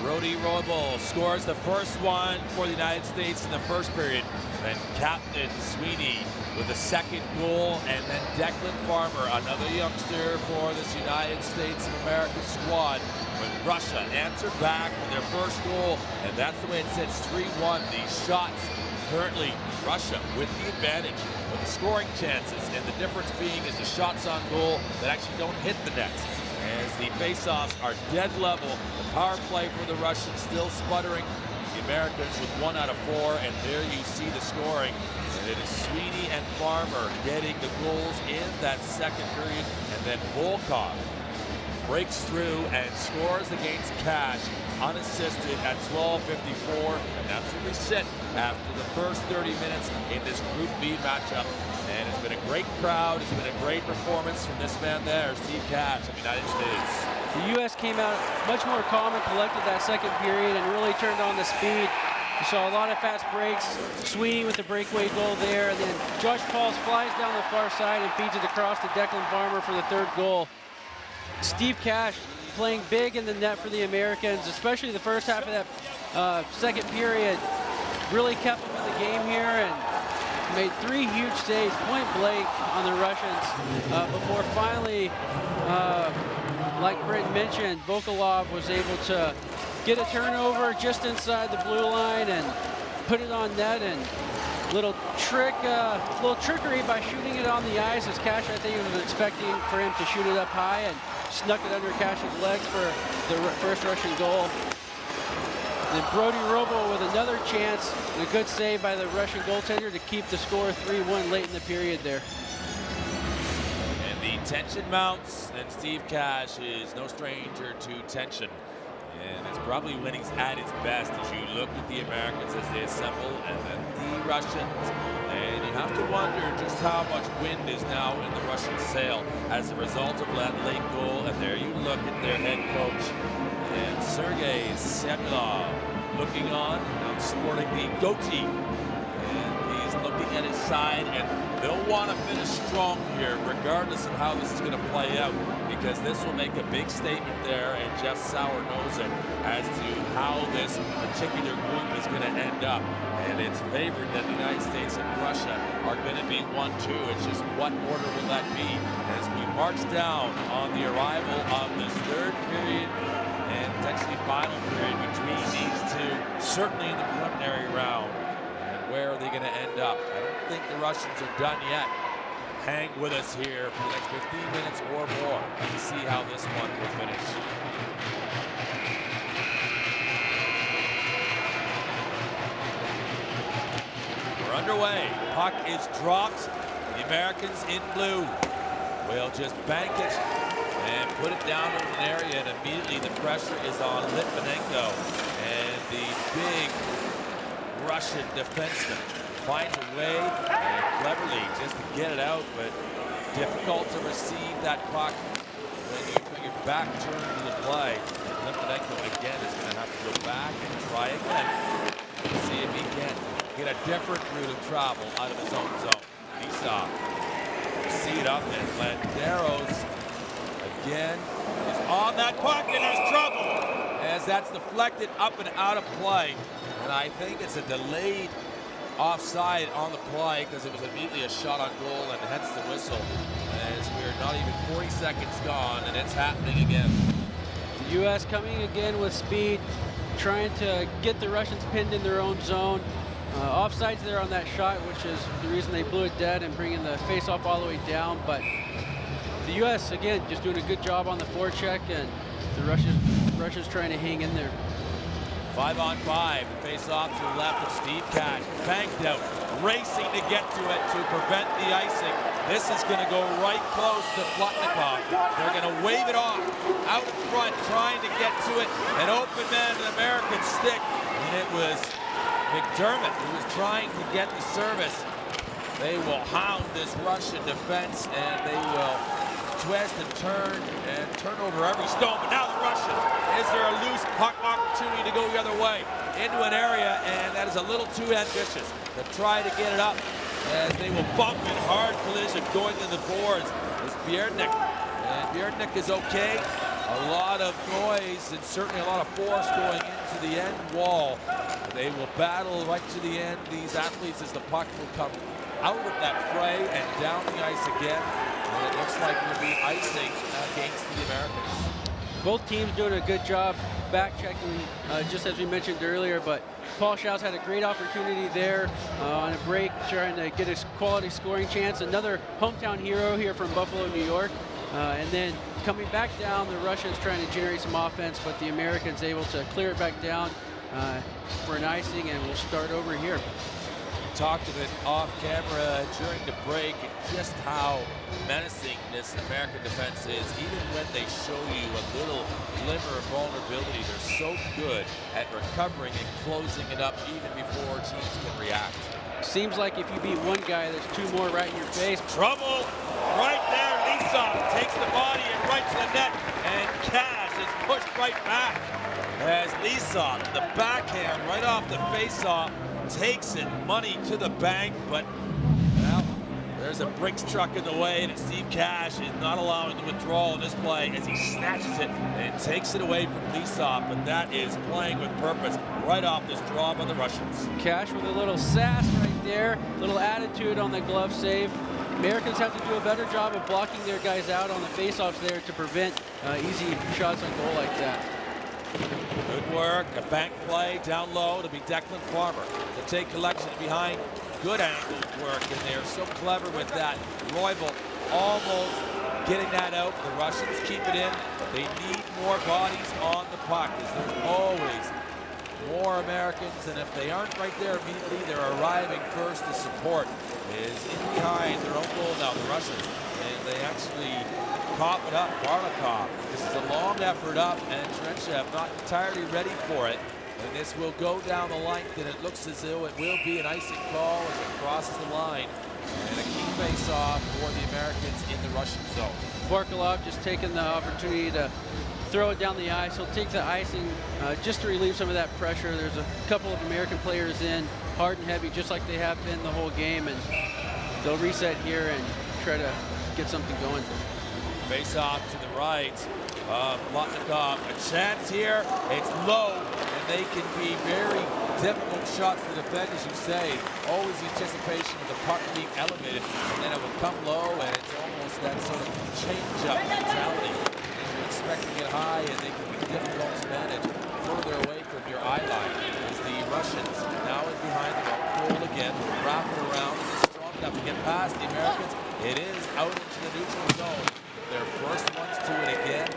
Brody Roybal scores the first one for the United States in the first period. Then Captain Sweeney with the second goal, and then Declan Farmer, another youngster for this United States of America squad. When Russia answered back with their first goal, and that's the way it sits, 3-1. These shots, currently Russia with the advantage of the scoring chances, and the difference being is the shots on goal that actually don't hit the nets. As the faceoffs are dead level, the power play for the Russians still sputtering. The Americans with 1 out of 4, and there you see the scoring. And it is Sweeney and Farmer getting the goals in that second period, and then Volkov breaks through and scores against Cash unassisted at 12:54, and that's where we sit after the first 30 minutes in this Group B matchup. And it's been a great crowd. It's been a great performance from this man there, Steve Cash of the United States. The U.S. came out much more calm and collected that second period and really turned on the speed. You saw a lot of fast breaks. Sweeney with the breakaway goal there, and then Josh Pauls flies down the far side and feeds it across to Declan Farmer for the third goal. Steve Cash playing big in the net for the Americans, especially the first half of that second period. Really kept them in the game here and made 3 huge saves, point blank, on the Russians before finally, like Brent mentioned, Volkov was able to get a turnover just inside the blue line and put it on net, and little trickery by shooting it on the ice, as Cash, I think, was expecting for him to shoot it up high, and snuck it under Cash's legs for the first Russian goal. Then Brody Roybal with another chance, and a good save by the Russian goaltender to keep the score 3-1 late in the period there. And the tension mounts, and Steve Cash is no stranger to tension. And it's probably when he's at his best as you look at the Americans as they assemble, and then the Russians. And you have to wonder just how much wind is now in the Russian sail as a result of that late goal. And there you look at their head coach, and Sergei Semyonov looking on, now sporting the goatee. And he's looking at his side, and they'll want to finish strong here, regardless of how this is going to play out, because this will make a big statement there, and Jeff Sauer knows it, as to how this particular group is going to end up. And it's favored that the United States and Russia are going to be 1-2. It's just what order will that be as we march down on the arrival of this third period and potentially final period between these two, certainly in the preliminary round. And where are they going to end up? I don't think the Russians are done yet. Hang with us here for the next 15 minutes or more to see how this one will finish. We're underway. Puck is dropped. The Americans in blue will just bank it and put it down in an area, and immediately the pressure is on Litvinenko, and the big Russian defenseman finds a way and cleverly just to get it out, but difficult to receive that puck when you put your back turned to the play. And Litvinenko again is going to have to go back and try again and see if he can get a different route of travel out of his own zone. Nisov see it up, and Landeros again is on that puck, and there's trouble as that's deflected up and out of play. And I think it's a delayed offside on the play because it was immediately a shot on goal, and hence the whistle, as we're not even 40 seconds gone, and it's happening again. The U.S. coming again with speed, trying to get the Russians pinned in their own zone. Offsides there on that shot, which is the reason they blew it dead and bringing the face-off all the way down. But The U.S. again just doing a good job on the forecheck, and the Russians trying to hang in there. 5-on-5, face off to the left of Steve Cash, banked out, racing to get to it to prevent the icing. This is going to go right close to Plotnikov. They're going to wave it off, out in front, trying to get to it. An open man, an American stick, and it was McDermott who was trying to get the service. They will hound this Russian defense, and they will twist and turn over every stone. But now the Russians, is there a loose puck opportunity to go the other way into an area, and that is a little too ambitious to try to get it up, as they will bump in hard collision going to the boards. It's Bierdnik, and Bierdnik is okay. A lot of noise and certainly a lot of force going into the end wall. They will battle right to the end, these athletes, as the puck will come out of that fray and down the ice again. And it looks like we'll be icing against the Americans. Both teams doing a good job back checking, just as we mentioned earlier, but Paul Schaus had a great opportunity there on a break, trying to get a quality scoring chance. Another hometown hero here from Buffalo, New York. And then coming back down, the Russians trying to generate some offense, but the Americans able to clear it back down for an icing, and we'll start over here. Talked of it off camera during the break, just how menacing this American defense is. Even when they show you a little glimmer of vulnerability, they're so good at recovering and closing it up even before teams can react. Seems like if you beat one guy, there's two more right in your face. Trouble right there. Lisov takes the body and right to the net, and Kaz is pushed right back as Lisov, the backhand right off the face-off, takes it, money to the bank, but well, there's a Brinks truck in the way, and Steve Cash is not allowing the withdrawal in this play as he snatches it and takes it away from Lisov, but that is playing with purpose right off this draw by the Russians. Cash with a little sass right there, little attitude on the glove save. Americans have to do a better job of blocking their guys out on the face-offs there to prevent easy shots on goal like that. Good work, a bank play down low to be Declan Farmer to take collection behind. Good angle work, and they are so clever with that. Roybal almost getting that out. The Russians keep it in. They need more bodies on the puck, as there's always more Americans, and if they aren't right there immediately, they're arriving first to support. Is in kind their own goal now, the Russians, and they actually pop it up. Barlikov, this is a long effort up, and Trechev not entirely ready for it. And this will go down the length, and it looks as though it will be an icing call as it crosses the line. And a key face-off for the Americans in the Russian zone. Barkalov just taking the opportunity to throw it down the ice. He'll take the icing just to relieve some of that pressure. There's a couple of American players in, hard and heavy, just like they have been the whole game, and they'll reset here and try to get something going. Face off to the right. Plotnikov, a chance here. It's low, and they can be very difficult shots to defend, as you say. Always the anticipation of the puck being elevated, and then it will come low, and it's almost that sort of change-up mentality. As you're expecting it high, and they can be difficult to manage further away from your eye line. As the Russians now in behind the goal again, wrap it around, and it's strong enough to get past the Americans. It is out into the neutral zone. Their first ones to it again,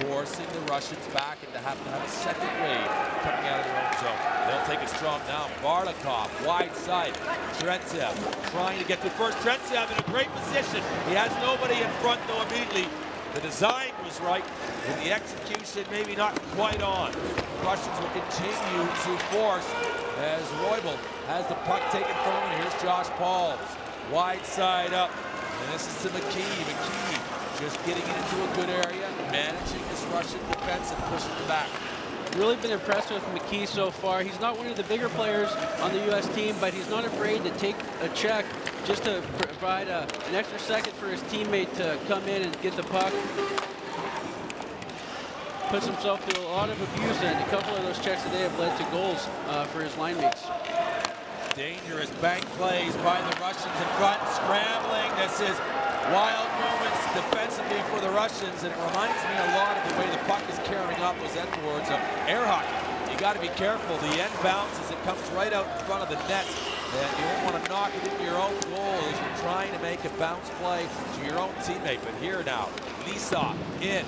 forcing the Russians back and to have a second wave coming out of their own zone. They'll take it strong now. Barlikov, wide side. Trentsev trying to get to first. Trentsev in a great position. He has nobody in front though immediately. The design was right, and the execution maybe not quite on. The Russians will continue to force as Roybal has the puck taken from him. Here's Josh Pauls, wide side up. And this is to McKee. McKee just getting it into a good area, managing this Russian defense and pushing it back. Really been impressed with McKee so far. He's not one of the bigger players on the U.S. team, but he's not afraid to take a check just to provide an extra second for his teammate to come in and get the puck. Puts himself through a lot of abuse, and a couple of those checks today have led to goals for his line mates. Dangerous bank plays by the Russians in front, scrambling. This is wild moments defensively for the Russians, and it reminds me a lot of the way the puck is carrying up those end boards of air hockey. You got to be careful. The end bounces, it comes right out in front of the net. And you don't want to knock it into your own goal as you're trying to make a bounce play to your own teammate. But here now, Lisa in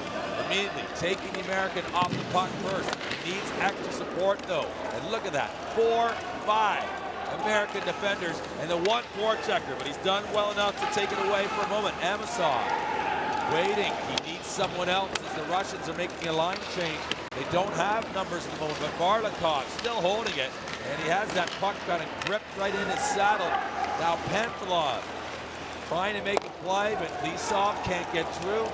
immediately, taking the American off the puck first. He needs extra support though. And look at that, 4-5 American defenders and the 1 forechecker, but he's done well enough to take it away for a moment. Amasov waiting. He needs someone else as the Russians are making a line change. They don't have numbers at the moment, but Varlikov still holding it, and he has that puck kind of gripped right in his saddle. Now Pamphilov trying to make a play, but Lisov can't get through.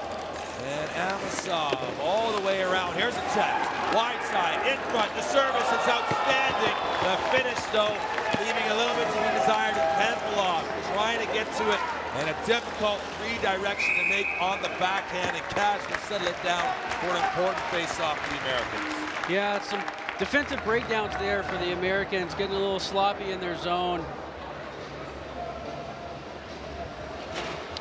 And Amasov all the way around. Here's a check. Wide side, in front. The service is outstanding. The finish, though, leaving a little bit to be desired. Pamphilov trying to get to it. And a difficult redirection to make on the backhand. And Cash will settle it down for an important face-off for the Americans. Yeah, some defensive breakdowns there for the Americans, getting a little sloppy in their zone.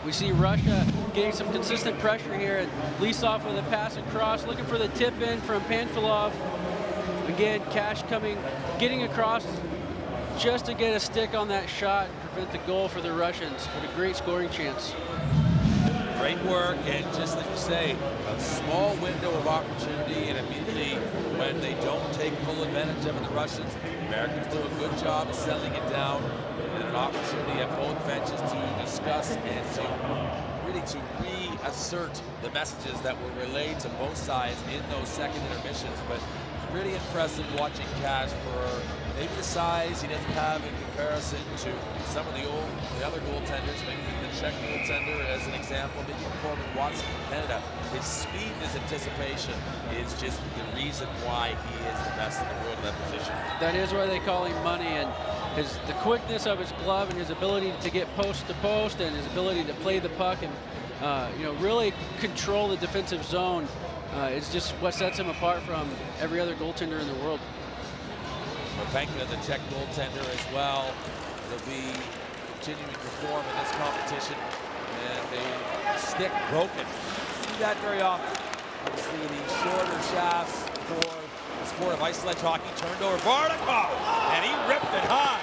We see Russia getting some consistent pressure here, and Lisov with a pass across, looking for the tip in from Pamphilov. Again, Cash getting across just to get a stick on that shot and prevent the goal for the Russians with a great scoring chance. Great work, and just like you say, a small window of opportunity, and immediately when they don't take full advantage of it, the Russians, the Americans do a good job of settling it down, and an opportunity at both benches to discuss and to really to reassert the messages that were relayed to both sides in those second intermissions. But really impressive watching Cash for maybe the size he doesn't have in comparison to some of the other goaltenders, maybe the Czech goaltender as an example, maybe Corbin Watson from Canada. His speed and his anticipation is just the reason why he is the best in the world in that position. That is why they call him money, and the quickness of his glove and his ability to get post to post and his ability to play the puck and really control the defensive zone is just what sets him apart from every other goaltender in the world. Thank you to the Czech goaltender as well. It'll be continuing to perform in this competition. And a stick broken. See that very often. Obviously the shorter shafts for the sport of ice sledge hockey turned over. Varlikov! And he ripped it high.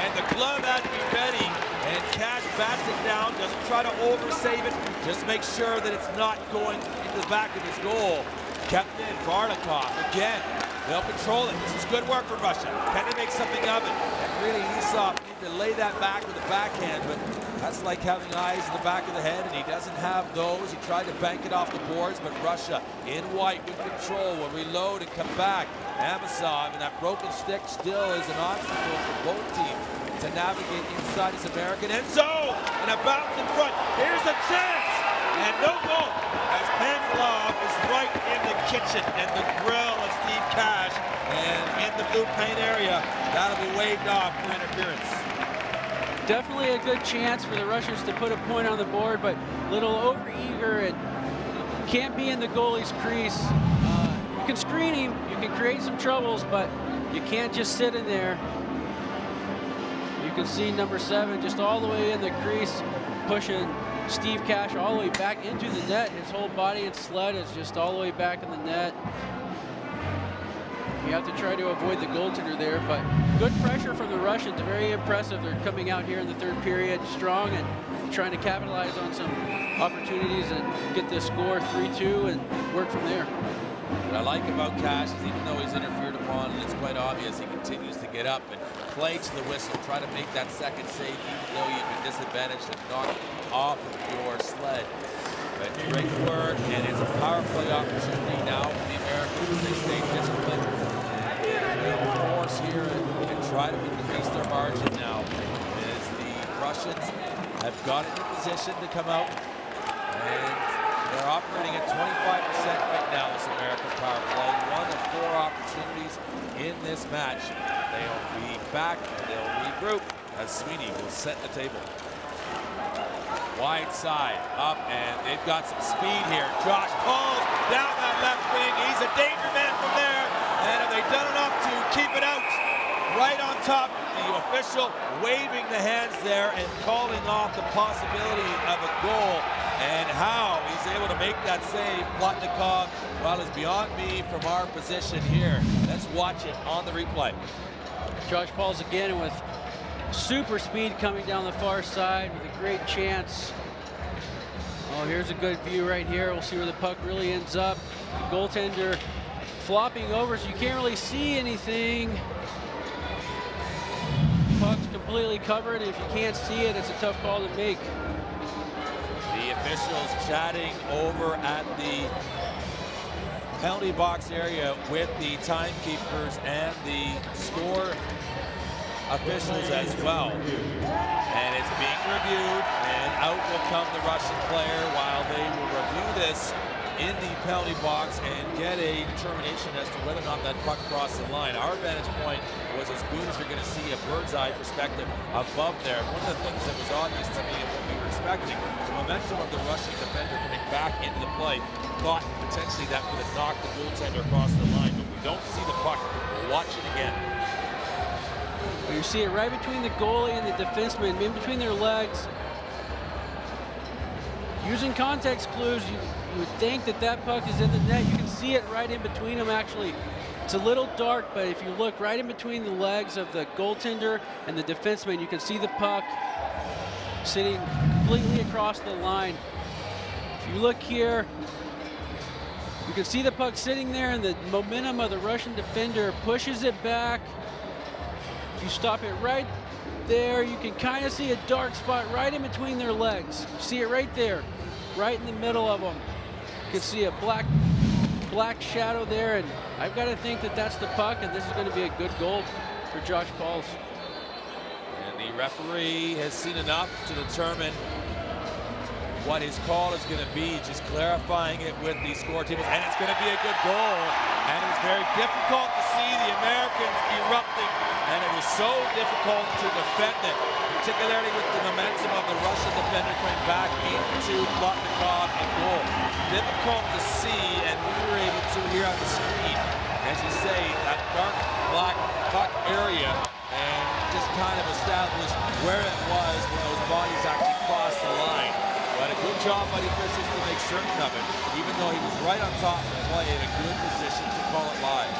And the glove had to be ready. And Cash bats it down, doesn't try to oversave it, just make sure that it's not going into the back of his goal. Kept in, Varlikov again. They'll control it. This is good work for Russia. Can they make something of it? And really, Lisov needed to lay that back with a backhand, but that's like having eyes in the back of the head, and he doesn't have those. He tried to bank it off the boards, but Russia in white with control will reload and come back. Amasov, and that broken stick still is an obstacle for both teams to navigate inside his American end zone. And a bounce in front. Here's a chance. And no goal, as Pamphilov is right in the kitchen and the grill of Steve Cash, and in the blue paint area, that'll be waved off for interference. Definitely a good chance for the Russians to put a point on the board, but a little overeager and can't be in the goalie's crease. You can screen him, you can create some troubles, but you can't just sit in there. You can see number 7 just all the way in the crease, pushing Steve Cash all the way back into the net. His whole body and sled is just all the way back in the net. You have to try to avoid the goaltender there, but good pressure from the Russians. Very impressive. They're coming out here in the third period strong and trying to capitalize on some opportunities and get the score 3-2 and work from there. What I like about Cash is even though he's interfered upon, and it's quite obvious, he continues to get up and play to the whistle, try to make that second save, even though you've been disadvantaged and knocked off of your sled. But great work, and it's a power play opportunity now for the Americans. They stay disciplined and they'll force here and try to increase their margin now. As the Russians have got it in position to come out, and they're operating at 25% right now, this American power play. 1 of 4 opportunities in this match. They'll be back and they'll regroup as Sweeney will set the table. Wide side, up, and they've got some speed here. Josh Paul down that left wing. He's a danger man from there. And have they done enough to keep it out? Right on top, the official waving the hands there and calling off the possibility of a goal. And how he's able to make that save, Plotnikov, well, is beyond me from our position here. Let's watch it on the replay. Josh Paul's again with super speed coming down the far side with a great chance. Oh, here's a good view right here. We'll see where the puck really ends up. The goaltender flopping over, so you can't really see anything. Puck's completely covered, and if you can't see it, it's a tough call to make. The officials chatting over at the penalty box area with the timekeepers and the score officials as well. And it's being reviewed, and out will come the Russian player while they will review this in the penalty box and get a determination as to whether or not that puck crossed the line. Our vantage point was as good as you're going to see a bird's eye perspective above there. One of the things that was obvious to me and what we were expecting, the momentum of the Russian defender coming back into the play, thought potentially that would have knocked the goaltender across the line, but we don't see the puck. Watch it again. You see it right between the goalie and the defenseman, in between their legs. Using context clues, you would think that that puck is in the net. You can see it right in between them, actually. It's a little dark, but if you look right in between the legs of the goaltender and the defenseman, you can see the puck sitting completely across the line. If you look here, you can see the puck sitting there, and the momentum of the Russian defender pushes it back. If you stop it right there, you can kind of see a dark spot right in between their legs. See it right there, right in the middle of them. You can see a black shadow there, and I've got to think that that's the puck, and this is going to be a good goal for Josh Pauls. And the referee has seen enough to determine what his call is going to be, just clarifying it with the score tables, and it's going to be a good goal. And it was very difficult to see the Americans erupting, and it was so difficult to defend it, particularly with the momentum of the Russian defender coming back into Plotnikov and goal. Difficult to see, and we were able to hear on the screen, as you say, that dark black puck area, and just kind of establish where it was when those bodies actually crossed the line. But a good job by the officials to make certain of it, even though he was right on top of the play in a good position to call it live.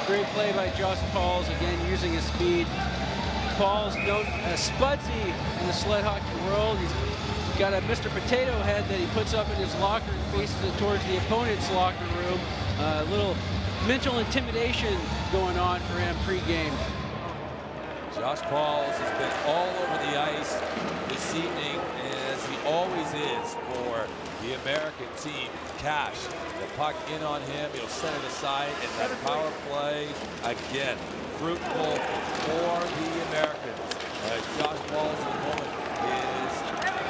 Great play by Josh Pauls, again using his speed. Pauls known as Spudsy in the sled hockey world. He's got a Mr. Potato Head that he puts up in his locker and faces it towards the opponent's locker room. A little mental intimidation going on for him pregame. Josh Pauls has been all over the ice this evening, as he always is for the American team. Cash, the puck in on him, he'll set it aside, and that power play, again, fruitful for the Americans. As Josh Pauls at the moment is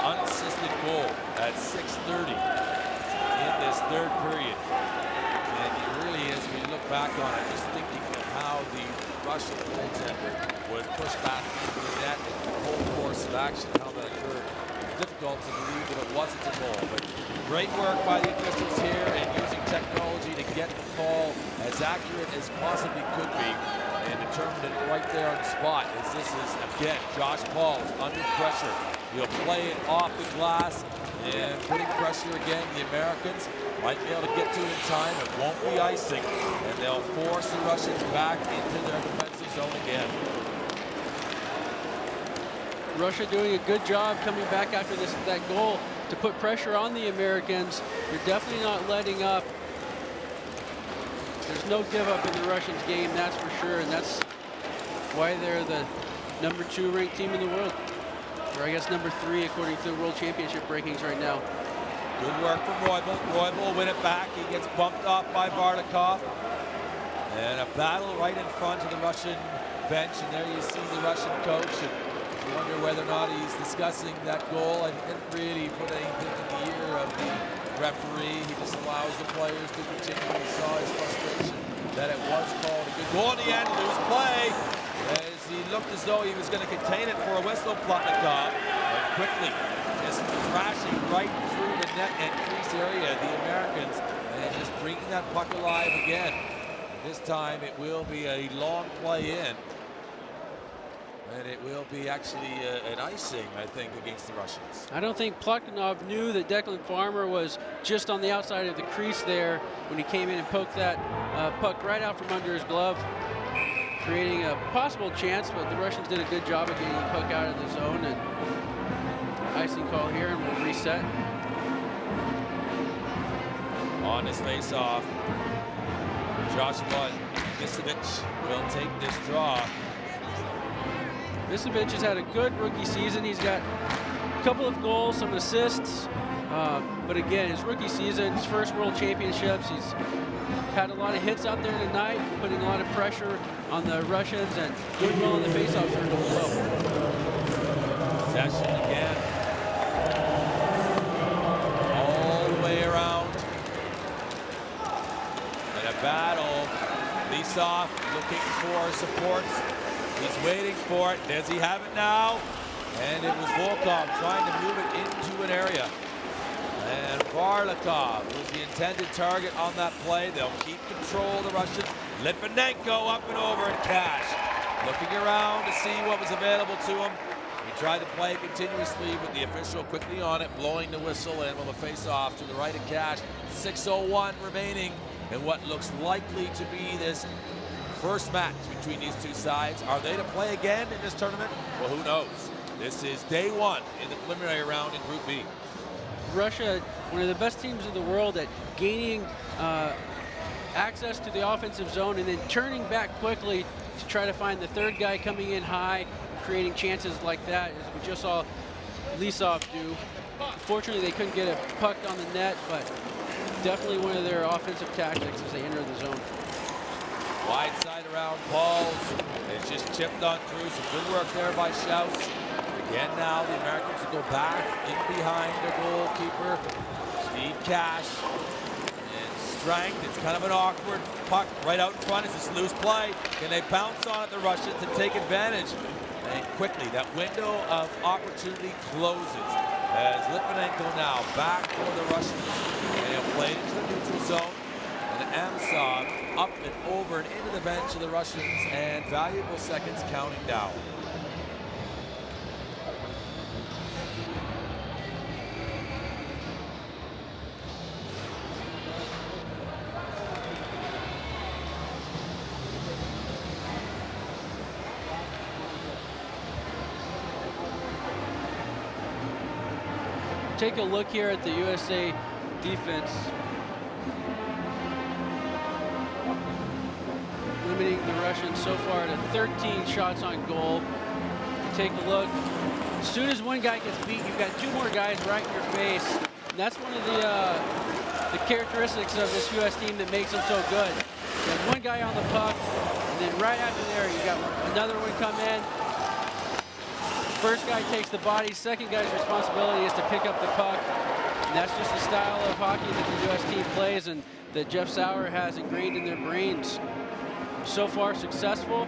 unassisted goal at 6:30 in this third period. And it really is, when you look back on it, just thinking of how the Russian goaltender would push back into the net and the whole course of action, how that occurred. It's difficult to believe that it wasn't a goal, but great work by the officials here and using technology to get the call as accurate as possibly could be and determined it right there on the spot, as this is, again, Josh Pauls under pressure. He'll play it off the glass and putting pressure again. The Americans might be able to get to it in time. It won't be icing, and they'll force the Russians back into their defensive zone again. Russia doing a good job coming back after that goal to put pressure on the Americans. They're definitely not letting up. There's no give up in the Russians game, that's for sure, and that's why they're the #2 ranked team in the world. Or I guess #3 according to the World Championship rankings right now. Good work from Roybal. Roybal will win it back. He gets bumped off by Bardakov. And a battle right in front of the Russian bench. And there you see the Russian coach. And you wonder whether or not he's discussing that goal. And didn't really put anything in the ear of the referee. He just allows the players to continue. He saw his frustration that it was called a good goal in the end. Loose play. As he looked as though he was going to contain it for a whistle, Plotnikov. But quickly, just crashing right through the net and crease area, the Americans, and just bringing that puck alive again. And this time it will be a long play in. And it will be actually an icing, I think, against the Russians. I don't think Plotnikov knew that Declan Farmer was just on the outside of the crease there when he came in and poked that puck right out from under his glove. creating a possible chance, but the Russians did a good job of getting the puck out of the zone, and icing call here, and we'll reset. On his face-off, Joshua Misevic will take this draw. Misevic has had a good rookie season. He's got a couple of goals, some assists, but again, his rookie season, his first World Championships, he's had a lot of hits out there tonight, putting a lot of pressure on the Russians and doing well in the face-off circle as well. Possession again. All the way around. And a battle. Lisov looking for supports. He's waiting for it. Does he have it now? And it was Volkov trying to move it into an area. And Varlikov was the intended target on that play. They'll keep control of the Russians. Litvinenko up and over and Cash. Looking around to see what was available to him. He tried to play continuously, but the official quickly on it, blowing the whistle, and will face off to the right of Cash. 6:01 remaining in what looks likely to be this first match between these two sides. Are they to play again in this tournament? Well, who knows? This is day one in the preliminary round in Group B. Russia, one of the best teams in the world at gaining access to the offensive zone and then turning back quickly to try to find the third guy coming in high, creating chances like that, as we just saw Lisov do. Fortunately, they couldn't get it pucked on the net, but definitely one of their offensive tactics as they enter the zone. Wide side around Pauls. It's just chipped on through. Some good work there by Schaus. Again now, the Americans will go back in behind their goalkeeper, Steve Cash. And strength, it's kind of an awkward puck right out in front. Is this loose play? Can they bounce on it, the Russians, and take advantage? And quickly, that window of opportunity closes. As Litvinenko now back for the Russians. And he'll play into the neutral zone. And Amosov up and over and into the bench of the Russians, and valuable seconds counting down. Take a look here at the USA defense. Limiting the Russians so far to 13 shots on goal. Take a look. As soon as one guy gets beat, you've got two more guys right in your face. And that's one of the characteristics of this U.S. team that makes them so good. You have one guy on the puck, and then right after there, you got another one come in. First guy takes the body, second guy's responsibility is to pick up the puck. And that's just the style of hockey that the U.S. team plays and that Jeff Sauer has ingrained in their brains. So far successful.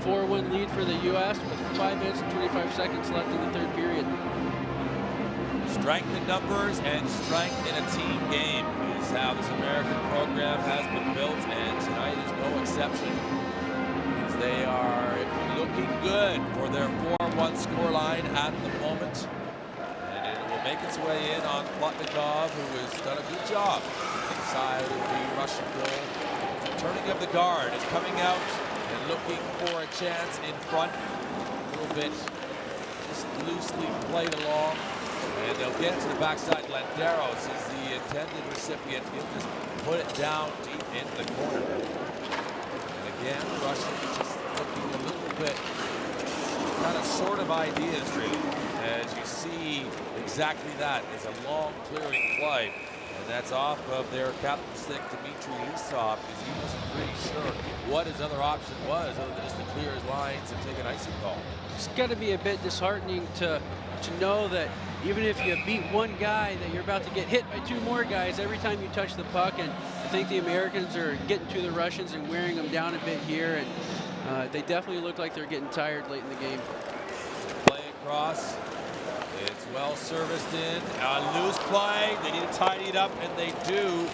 4-1 lead for the U.S. with 5 minutes and 25 seconds left in the third period. Strength in numbers and strength in a team game is how this American program has been built, and tonight is no exception. As they are looking good for their 4-1 scoreline at the moment. And it will make its way in on Plotnikov, who has done a good job inside of the Russian goal. Turning of the guard is coming out and looking for a chance in front. A little bit just loosely played along. And they'll get to the backside. Landeros is the intended recipient. He'll just put it down deep into the corner. And again, the Russians just looking a little bit kind of short of ideas, really. As you see exactly that. It's a long clearing play. And that's off of their captain stick, Dmitry Lisov, because he wasn't pretty sure what his other option was other than just to clear his lines and take an icing call. It's got to be a bit disheartening to know that even if you beat one guy, that you're about to get hit by two more guys every time you touch the puck. And I think the Americans are getting to the Russians and wearing them down a bit here. And they definitely look like they're getting tired late in the game. Play across. It's well serviced in. Loose play. They need to tidy it up, and they do.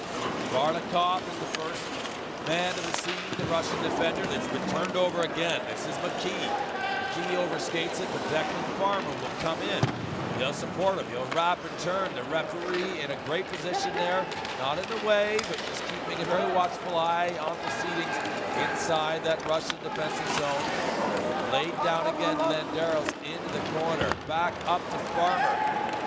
Varlikov is the first man to receive the Russian defender that's been turned over again. This is McKee. McKee overskates it, but Declan Farmer will come in. He'll support him. He'll wrap and turn. The referee in a great position there. Not in the way, but just keeping a very watchful eye on proceedings. inside that Russian defensive zone. Laid down again, Landeros into the corner. Back up to Farmer.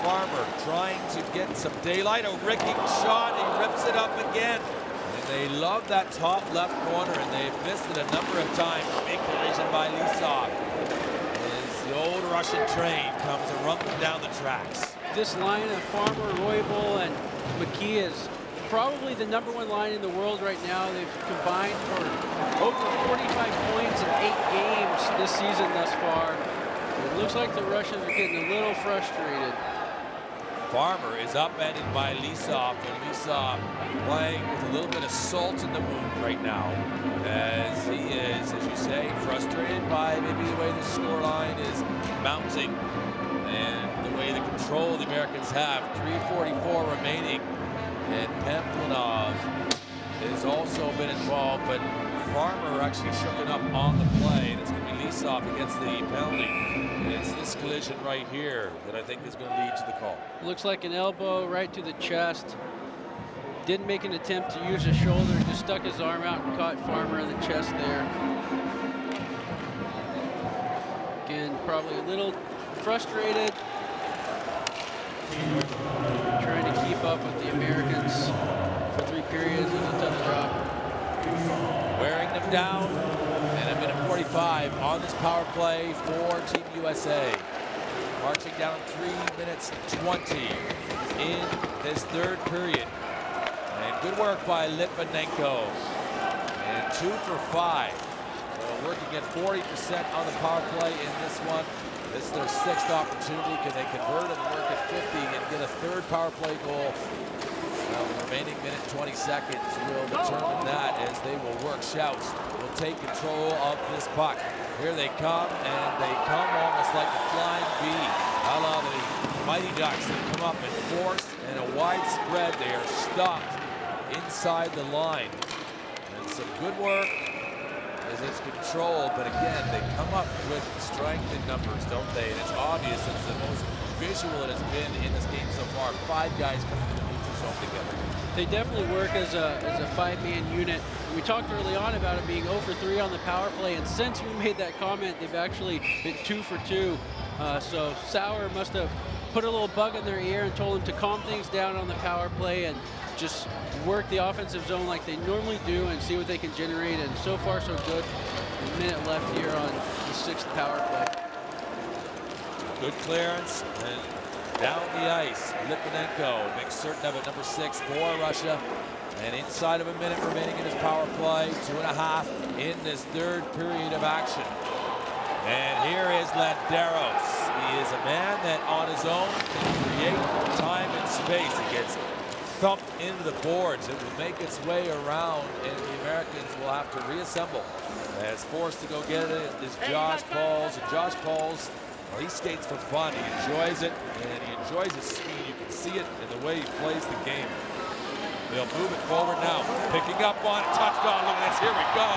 Farmer trying to get some daylight. A rigging shot. He rips it up again. And they love that top left corner, and they've missed it a number of times. Big collision by Lisov. As the old Russian train comes a rumbling down the tracks. This line of Farmer, Roybal, and McKee is probably the #1 line in the world right now. They've combined for over 45 points in 8 games this season thus far. It looks like the Russians are getting a little frustrated. Farmer is upended by Lisov, and Lisov playing with a little bit of salt in the wound right now, as he is, as you say, frustrated by maybe the way the scoreline is mounting and the way the control the Americans have. 3:44 remaining, and Pamplonov has also been involved, but Farmer actually shook it up on the play, and it's going to be Lisov against the penalty. And it's this collision right here that I think is going to lead to the call. Looks like an elbow right to the chest. Didn't make an attempt to use his shoulder, just stuck his arm out and caught Farmer in the chest there. Again, probably a little frustrated. Trying to keep up with the Americans for 3 periods is a tough job. Wearing them down, and a minute 45 on this power play for Team USA. Marching down 3 minutes 20 in this 3rd period. And good work by Litvinenko. And 2 for 5. So working at 40% on the power play in this one. This is their 6th opportunity. Can they convert and work at 50 and get a 3rd power play goal? Well, the remaining minute 20 seconds will determine that, as they will work shouts. Will take control of this puck. Here they come, and they come almost like the flying bee. A la the Mighty Ducks. They come up and force, and a wide spread. They are stopped inside the line. And some good work as it's controlled, but again, they come up with strength in numbers, don't they? And it's obvious. It's the most visual it has been in this game so far. 5 guys coming to the neutral zone together. They definitely work as a 5-man unit. We talked early on about it being 0 for 3 on the power play, and since we made that comment, they've actually been 2 for 2. So Sauer must have put a little bug in their ear and told them to calm things down on the power play and just work the offensive zone like they normally do and see what they can generate. And so far, so good. A minute left here on the 6th power play. Good clearance, and down the ice, Litvinenko makes certain of it, number 6 for Russia. And inside of a minute remaining in his power play, 2.5 in this 3rd period of action. And here is Landeros. He is a man that on his own can create time and space. He gets thumped into the boards. It will make its way around, and the Americans will have to reassemble. As forced to go get it is Josh Pauls. And Josh Pauls, well, he skates for fun. He enjoys it, and he enjoys his speed. You can see it in the way he plays the game. They'll move it forward now. Picking up on it, touchdown. Look at this. Here we go.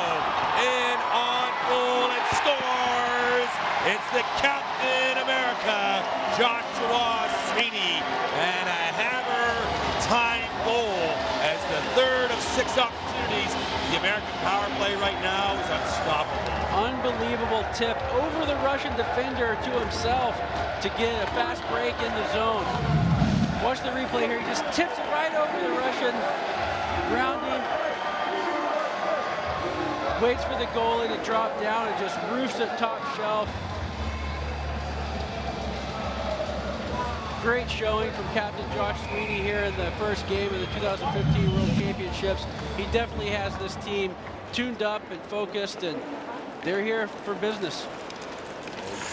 In on goal, and scores. It's the Captain America, Joshua Sweeney, and a hammer time goal as the 3rd of 6 opportunities. The American power play right now is unstoppable. Unbelievable tip over the Russian defender to himself to get a fast break in the zone. Watch the replay here. He just tips it right over the Russian, grounding. Waits for the goalie to drop down and just roofs it top shelf. Great showing from Captain Josh Sweeney here in the first game of the 2015 World Championships. He definitely has this team tuned up and focused, and they're here for business.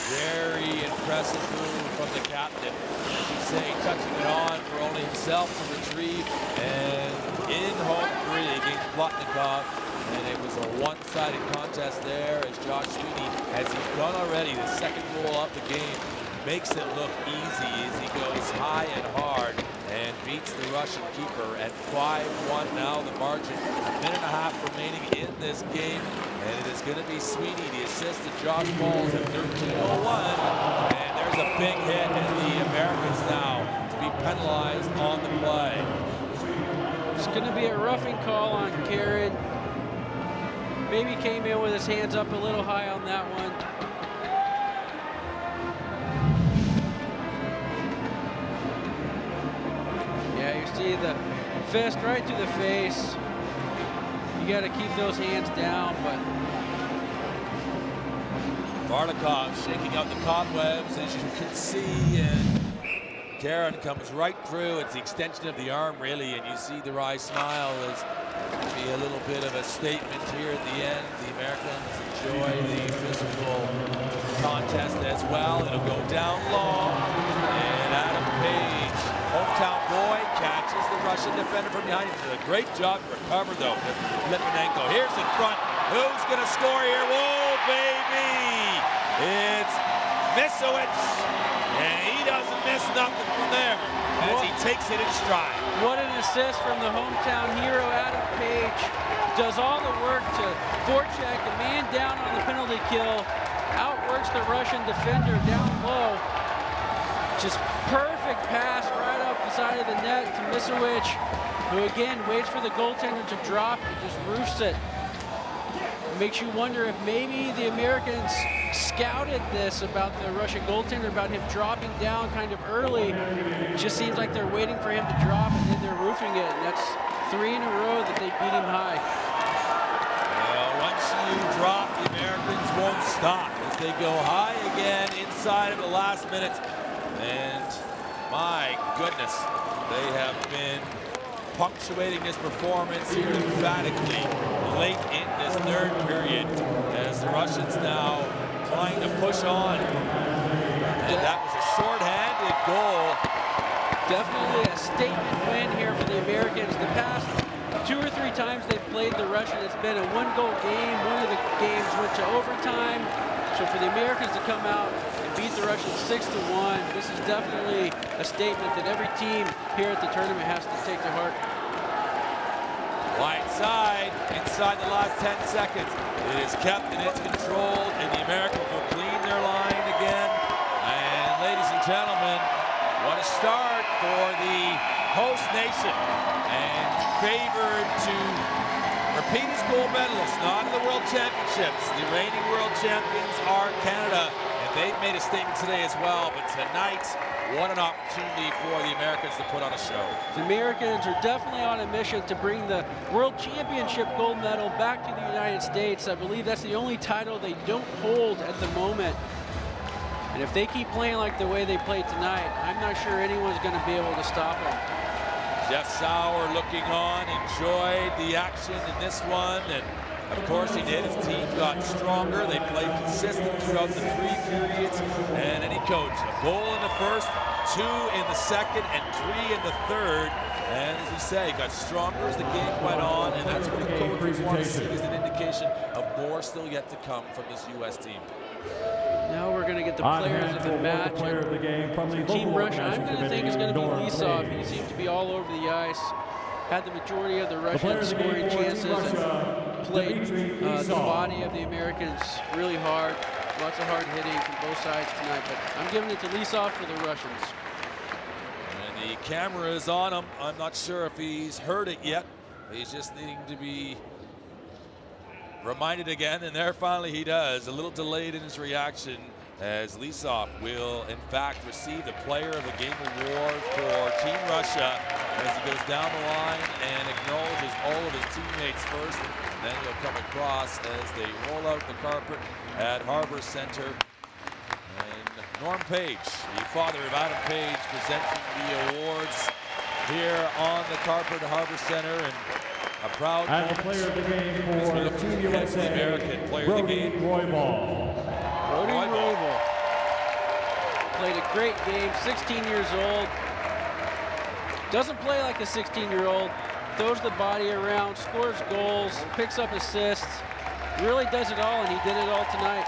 Very impressive move from the captain. As you say, touching it on for only himself to retrieve, and in home free against Plotnikov. And it was a one-sided contest there, as Josh Sweeney, as he's done already, the 2nd goal of the game, makes it look easy as he goes high and hard and beats the Russian keeper at 5-1 now, the margin. A minute and a half remaining in this game, and it is going to be Sweeney, the assist to Josh Pauls at 13:01. And there's a big hit, and the Americans now to be penalized on the play. It's going to be a roughing call on Karen. maybe came in with his hands up a little high on that one. Yeah, you see the fist right to the face. You got to keep those hands down, but Bartikov shaking out the cobwebs, as you can see, and Karen comes right through. It's the extension of the arm, really, and you see the wry smile as be a little bit of a statement here at the end. The Americans enjoy the physical contest as well. It'll go down long, and Adam Page, hometown boy, catches the Russian defender from behind. He did a great job to recover, though. Litvinenko, here's in front. Who's going to score here? Whoa, baby! It's Misowicz, and he doesn't miss nothing from there as he takes it in stride. What an assist from the hometown hero, Adam Page. Does all the work to forecheck the man down on the penalty kill, outworks the Russian defender down low. Just perfect pass right up the side of the net to Misowicz, who again waits for the goaltender to drop and just roofs it. Makes you wonder if maybe the Americans scouted this about the Russian goaltender, about him dropping down kind of early. It just seems like they're waiting for him to drop and then they're roofing it. And that's 3 in a row that they beat him high. Well, once you drop, the Americans won't stop as they go high again inside of the last minute. And my goodness, they have been punctuating this performance here emphatically late in this third period as the Russians now trying to push on. And that was a short-handed goal. Definitely a statement win here for the Americans. The past 2 or 3 times they've played the Russians, it's been a 1-goal game. One of the games went to overtime. So for the Americans to come out and beat the Russians 6-1, this is definitely a statement that every team here at the tournament has to take to heart. Right side, inside the last 10 seconds. It is kept and it's controlled, and the Americans will clean their line again. And ladies and gentlemen, what a start for the host nation. And favored to repeat as gold medalists, not in the World Championships. The reigning world champions are Canada, and they've made a statement today as well. But tonight, what an opportunity for the Americans to put on a show. The Americans are definitely on a mission to bring the World Championship gold medal back to the United States. I believe that's the only title they don't hold at the moment. And if they keep playing like the way they played tonight, I'm not sure anyone's going to be able to stop them. Jeff Sauer looking on, enjoyed the action in this one, and of course he did. His team got stronger. They played consistent throughout the 3 periods, and any coach, a goal in the first, 2 in the second, and 3 in the third. And as we say, got stronger as the game went on, and that's what the coaches want to see, is an indication of more still yet to come from this U.S. team. Now we're going to get the players of the match. Player of the game from the Team Russia, I'm going to think is going to be Norm Lisov. Page. He seemed to be all over the ice. Had the majority of the Russian scoring chances and played the body of the Americans really hard. Lots of hard hitting from both sides tonight, but I'm giving it to Lisov for the Russians. And the camera is on him. I'm not sure if he's heard it yet. He's just needing to be reminded again, and there finally he does. A little delayed in his reaction as Lisov will in fact receive the Player of the Game award for Team Russia as he goes down the line and acknowledges all of his teammates first, and then he'll come across as they roll out the carpet at Harbor Center. And Norm Page, the father of Adam Page, presenting the awards here on the carpet at Harbor Center, and a proud and the Player of the Game for Team the USA, American Player of the Game, Roybal. Brody Roybal played a great game, 16 years old. Doesn't play like a 16-year-old. Throws the body around, scores goals, picks up assists. Really does it all, and he did it all tonight.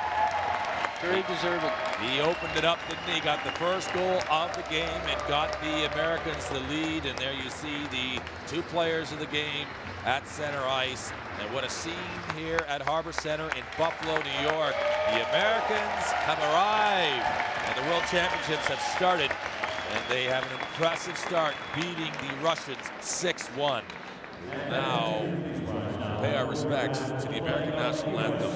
Very deserving. He opened it up, didn't he? Got the first goal of the game and got the Americans the lead. And there you see the 2 players of the game at center ice. And what a scene here at Harbor Center in Buffalo, New York. The Americans have arrived, and the World Championships have started. And they have an impressive start, beating the Russians 6-1. Now pay our respects to the American national anthem.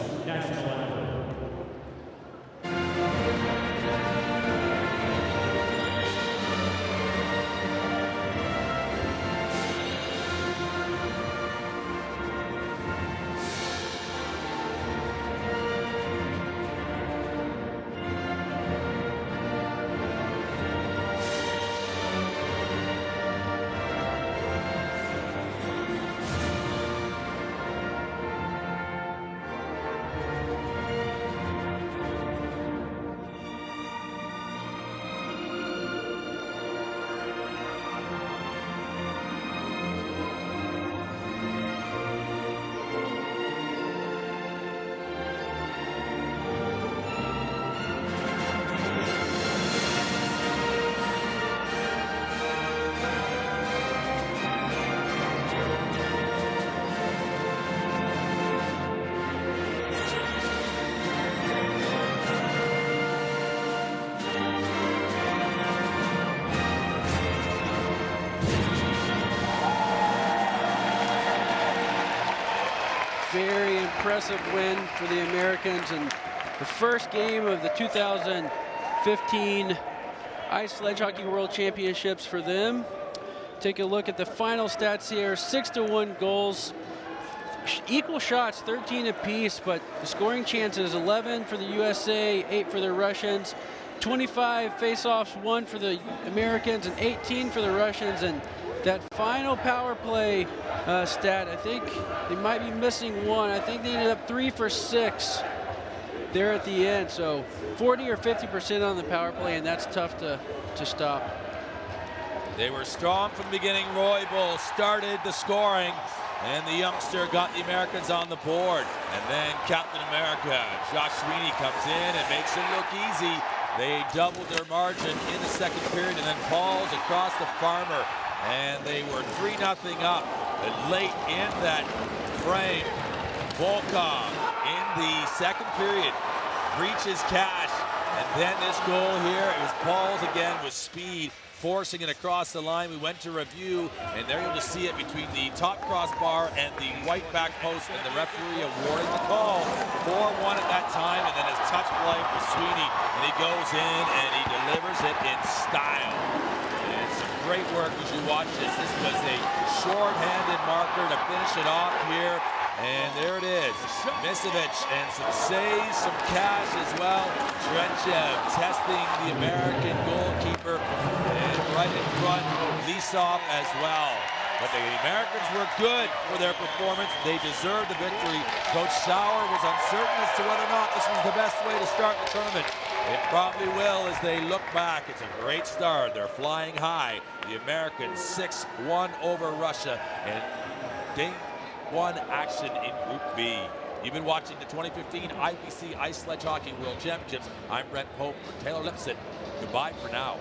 Very impressive win for the Americans, and the first game of the 2015 Ice Sledge Hockey World Championships for them. Take a look at the final stats here. 6-1 goals, equal shots, 13 apiece, but the scoring chances, 11 for the USA, 8 for the Russians, 25 face-offs, 1 for the Americans, and 18 for the Russians. And that final power play stat, I think they might be missing one. I think they ended up 3 for 6 there at the end. So 40 or 50% on the power play, and that's tough to stop. They were strong from the beginning. Roy Bull started the scoring, and the youngster got the Americans on the board. And then Captain America, Josh Sweeney, comes in and makes it look easy. They doubled their margin in the second period, and then Pauls across the Farmer. And they were 3-0 up. And late in that frame, Volkov in the second period reaches Cash. And then this goal here, it was Pauls again with speed, forcing it across the line. We went to review, and there you'll just see it between the top crossbar and the white back post, and the referee awarding the call. 4-1 at that time, and then his touch play for Sweeney, and he goes in and he delivers it in style. And some great work as you watch this. This was a short-handed marker to finish it off here. And there it is, Misevic, and some saves, some Cash as well. Trenchev testing the American goalkeeper, and right in front, Lisov as well. But the Americans were good for their performance. They deserved the victory. Coach Sauer was uncertain as to whether or not this was the best way to start the tournament. It probably will as they look back. It's a great start. They're flying high. The Americans 6-1 over Russia, and Day 1 action in Group B. You've been watching the 2015 IPC Ice Sledge Hockey World Championships. I'm Brent Pope for Taylor Lipset. Goodbye for now.